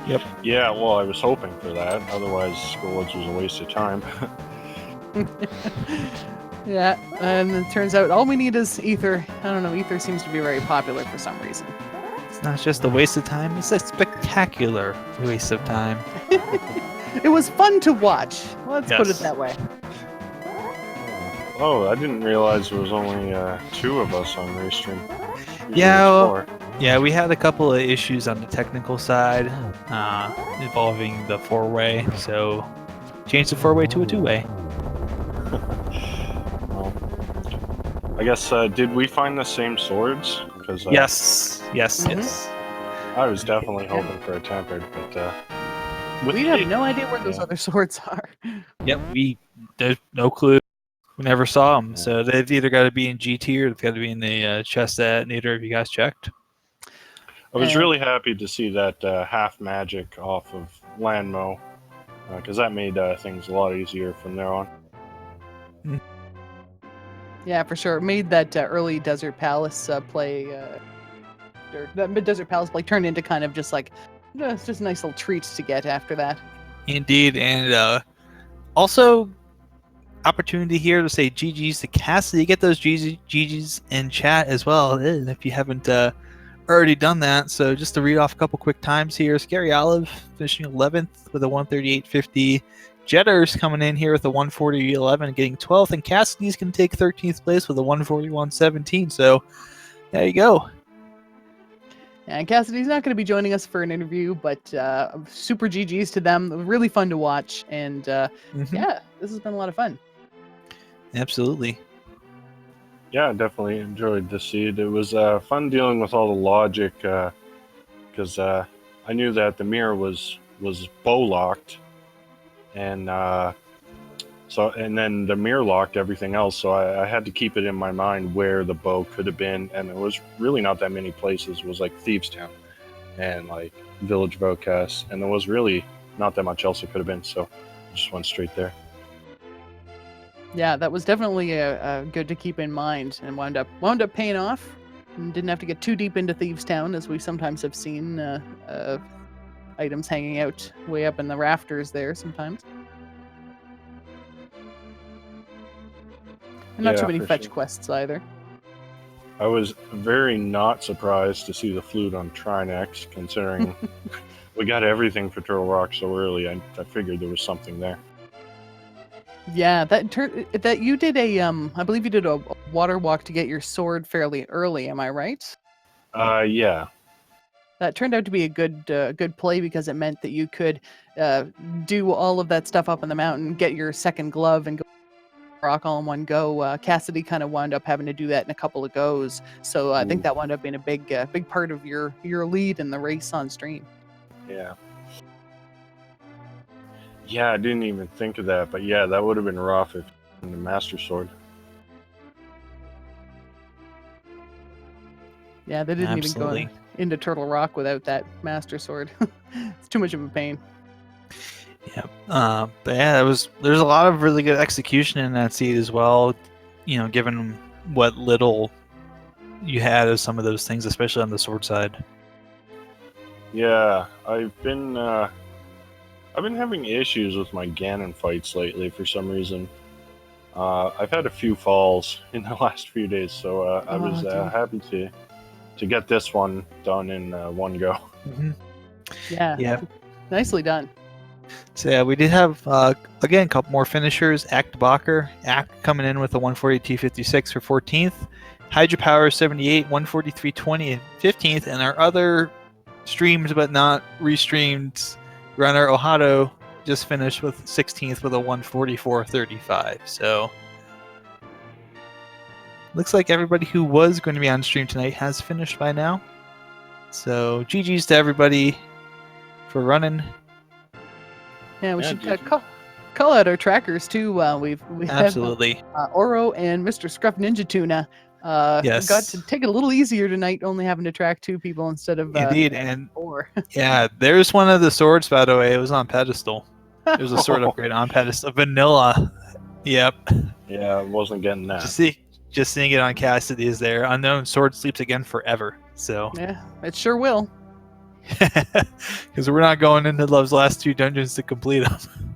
Yep. Yeah, well, I was hoping for that. Otherwise, Schoolwoods was a waste of time. Yeah, and it turns out all we need is Ether. I don't know, Ether seems to be very popular for some reason. It's not just a waste of time, it's a spectacular waste of time. It was fun to watch. Let's put it Yes. that way. Oh, I didn't realize there was only 2 of us on Restream. Yeah, well, 4. Yeah, we had a couple of issues on the technical side involving the 4-way, so changed the 4-way to a 2-way. Well, I guess, did we find the same swords? Because Yes. I was definitely hoping for a tempered, but We have no idea where those other swords are. Yep, there's no clue. We never saw them, so they've either got to be in GT or they've got to be in the chest that neither of you guys checked. I was really happy to see that half magic off of Landmo, because that made things a lot easier from there on. Yeah, for sure. It made that early Desert Palace play, or that mid-Desert Palace play turn into kind of just like, it's just nice little treats to get after that. Indeed, and also opportunity here to say GG's to Cassidy. Get those GG's in chat as well if you haven't already done that. So just to read off a couple quick times here. Scary Olive finishing 11th with a 138.50. Jetter's coming in here with a 140.11, getting 12th, and Cassidy's going to take 13th place with a 141.17. So there you go. And Cassidy's not going to be joining us for an interview, but super GG's to them. Really fun to watch, and yeah, this has been a lot of fun. Absolutely. Yeah, I definitely enjoyed the seed. It was fun dealing with all the logic, because I knew that the mirror was bow locked, and then the mirror locked everything else. So I had to keep it in my mind where the bow could have been, and there was really not that many places. It was like Thieves Town and like Village of Outcasts, and there was really not that much else it could have been. So I just went straight there. Yeah, that was definitely good to keep in mind, and wound up paying off. And didn't have to get too deep into Thieves Town, as we sometimes have seen items hanging out way up in the rafters there sometimes. And not Yeah, too many for fetch sure. quests either. I was very not surprised to see the flute on Trinex, considering we got everything for Turtle Rock so early. I figured there was something there. Yeah, that you did I believe you did a water walk to get your sword fairly early. Am I right? Yeah. That turned out to be a good play, because it meant that you could do all of that stuff up in the mountain, get your second glove, and go rock all in one go. Cassidy kind of wound up having to do that in a couple of goes, so I think that wound up being a big part of your lead in the race on stream. Yeah. Yeah, I didn't even think of that, but yeah, that would have been rough if the Master Sword. Yeah, they didn't Absolutely. even go into Turtle Rock without that Master Sword. It's too much of a pain. Yep. But yeah, there's a lot of really good execution in that seed as well. Given what little you had of some of those things, especially on the sword side. Yeah, I've been having issues with my Ganon fights lately for some reason. I've had a few falls in the last few days, so I was dear. happy to get this one done in one go. Mm-hmm. Yeah. Yeah. Nicely done. So yeah, we did have again a couple more finishers. Act Bacher, Act coming in with a 142.56 for 14th. Hydropower 78, 143.20 and 15th, and our other streamed but not restreamed runner Ohado just finished with 16th with a 144.35. So looks like everybody who was going to be on stream tonight has finished by now. So GG's to everybody for running. Yeah, we Yeah, should GG. call out our trackers too. We Absolutely. have Oro and Mr. Scruff Ninja Tuna. Yes. Got to take it a little easier tonight, only having to track 2 people instead of Indeed, and 4. yeah, there's one of the swords, by the way. It was on pedestal. It was a sword upgrade on pedestal. Vanilla. Yep. Yeah, I wasn't getting that. Just seeing it on Cassidy is there. Unknown sword sleeps again forever. So Yeah, it sure will. because we're not going into Love's last 2 dungeons to complete them.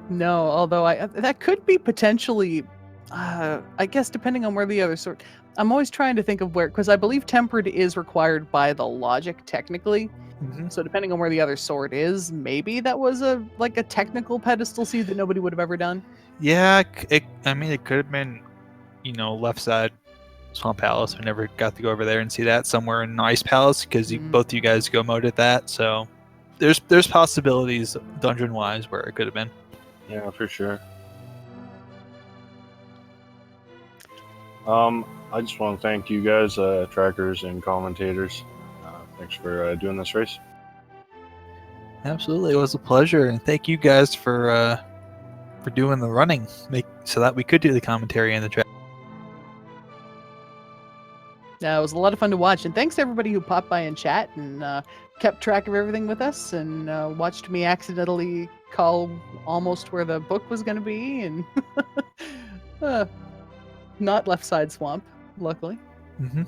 No, although that could be potentially, I guess, depending on where the other sword. I'm always trying to think of where, because I believe tempered is required by the logic technically. Mm-hmm. So depending on where the other sword is, maybe that was a technical pedestal seed that nobody would have ever done. Yeah, it could have been, left side Swamp Palace. We never got to go over there and see that. Somewhere in Ice Palace because both of you guys go mode at that. So there's possibilities dungeon wise where it could have been. Yeah, for sure. I just want to thank you guys, trackers and commentators. Thanks for doing this race. Absolutely, it was a pleasure, and thank you guys for doing the running, so that we could do the commentary in the chat. Yeah, it was a lot of fun to watch, and thanks to everybody who popped by and chat and kept track of everything with us and watched me accidentally call almost where the book was going to be, and not left side swamp, luckily. Mm-hmm.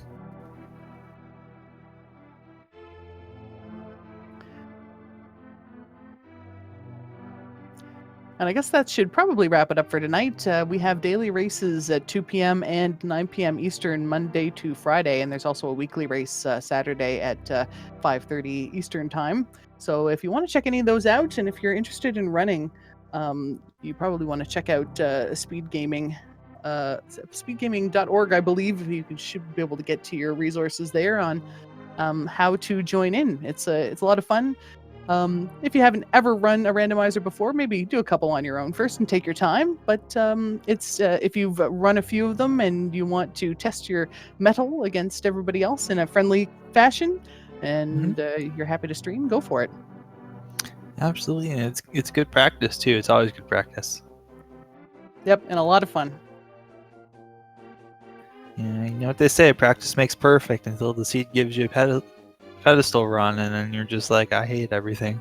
And I guess that should probably wrap it up for tonight. We have daily races at 2 p.m. and 9 p.m. Eastern, Monday to Friday, and there's also a weekly race Saturday at 5:30 Eastern time. So if you want to check any of those out, and if you're interested in running, you probably want to check out Speed Gaming. Speedgaming.org, I believe. Should be able to get to your resources there on how to join in. It's a lot of fun. If you haven't ever run a randomizer before, maybe do a couple on your own first and take your time. But it's if you've run a few of them and you want to test your mettle against everybody else in a friendly fashion, and you're happy to stream, go for it. Absolutely, and it's good practice too. It's always good practice. Yep, and a lot of fun. Yeah, you know what they say: practice makes perfect. Until the seed gives you a pedestal run, and then you're just like, I hate everything.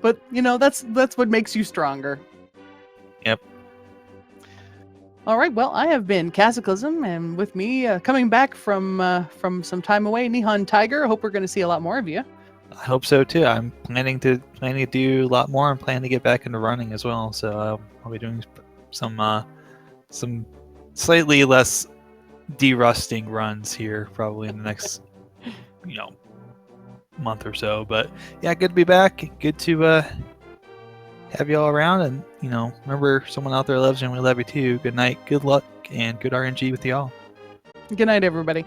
But that's what makes you stronger. Yep. All right, well, I have been Cataclysm, and with me coming back from some time away, Nihon Tiger. I hope we're going to see a lot more of you. I hope so too. I'm planning to do a lot more. I'm planning to get back into running as well, so I'll be doing some slightly less derusting runs here probably in the next month or so. But yeah, good to be back. Good to have you all around, and remember, someone out there loves you and we love you too. Good night, good luck, and good RNG with you all. Good night, everybody.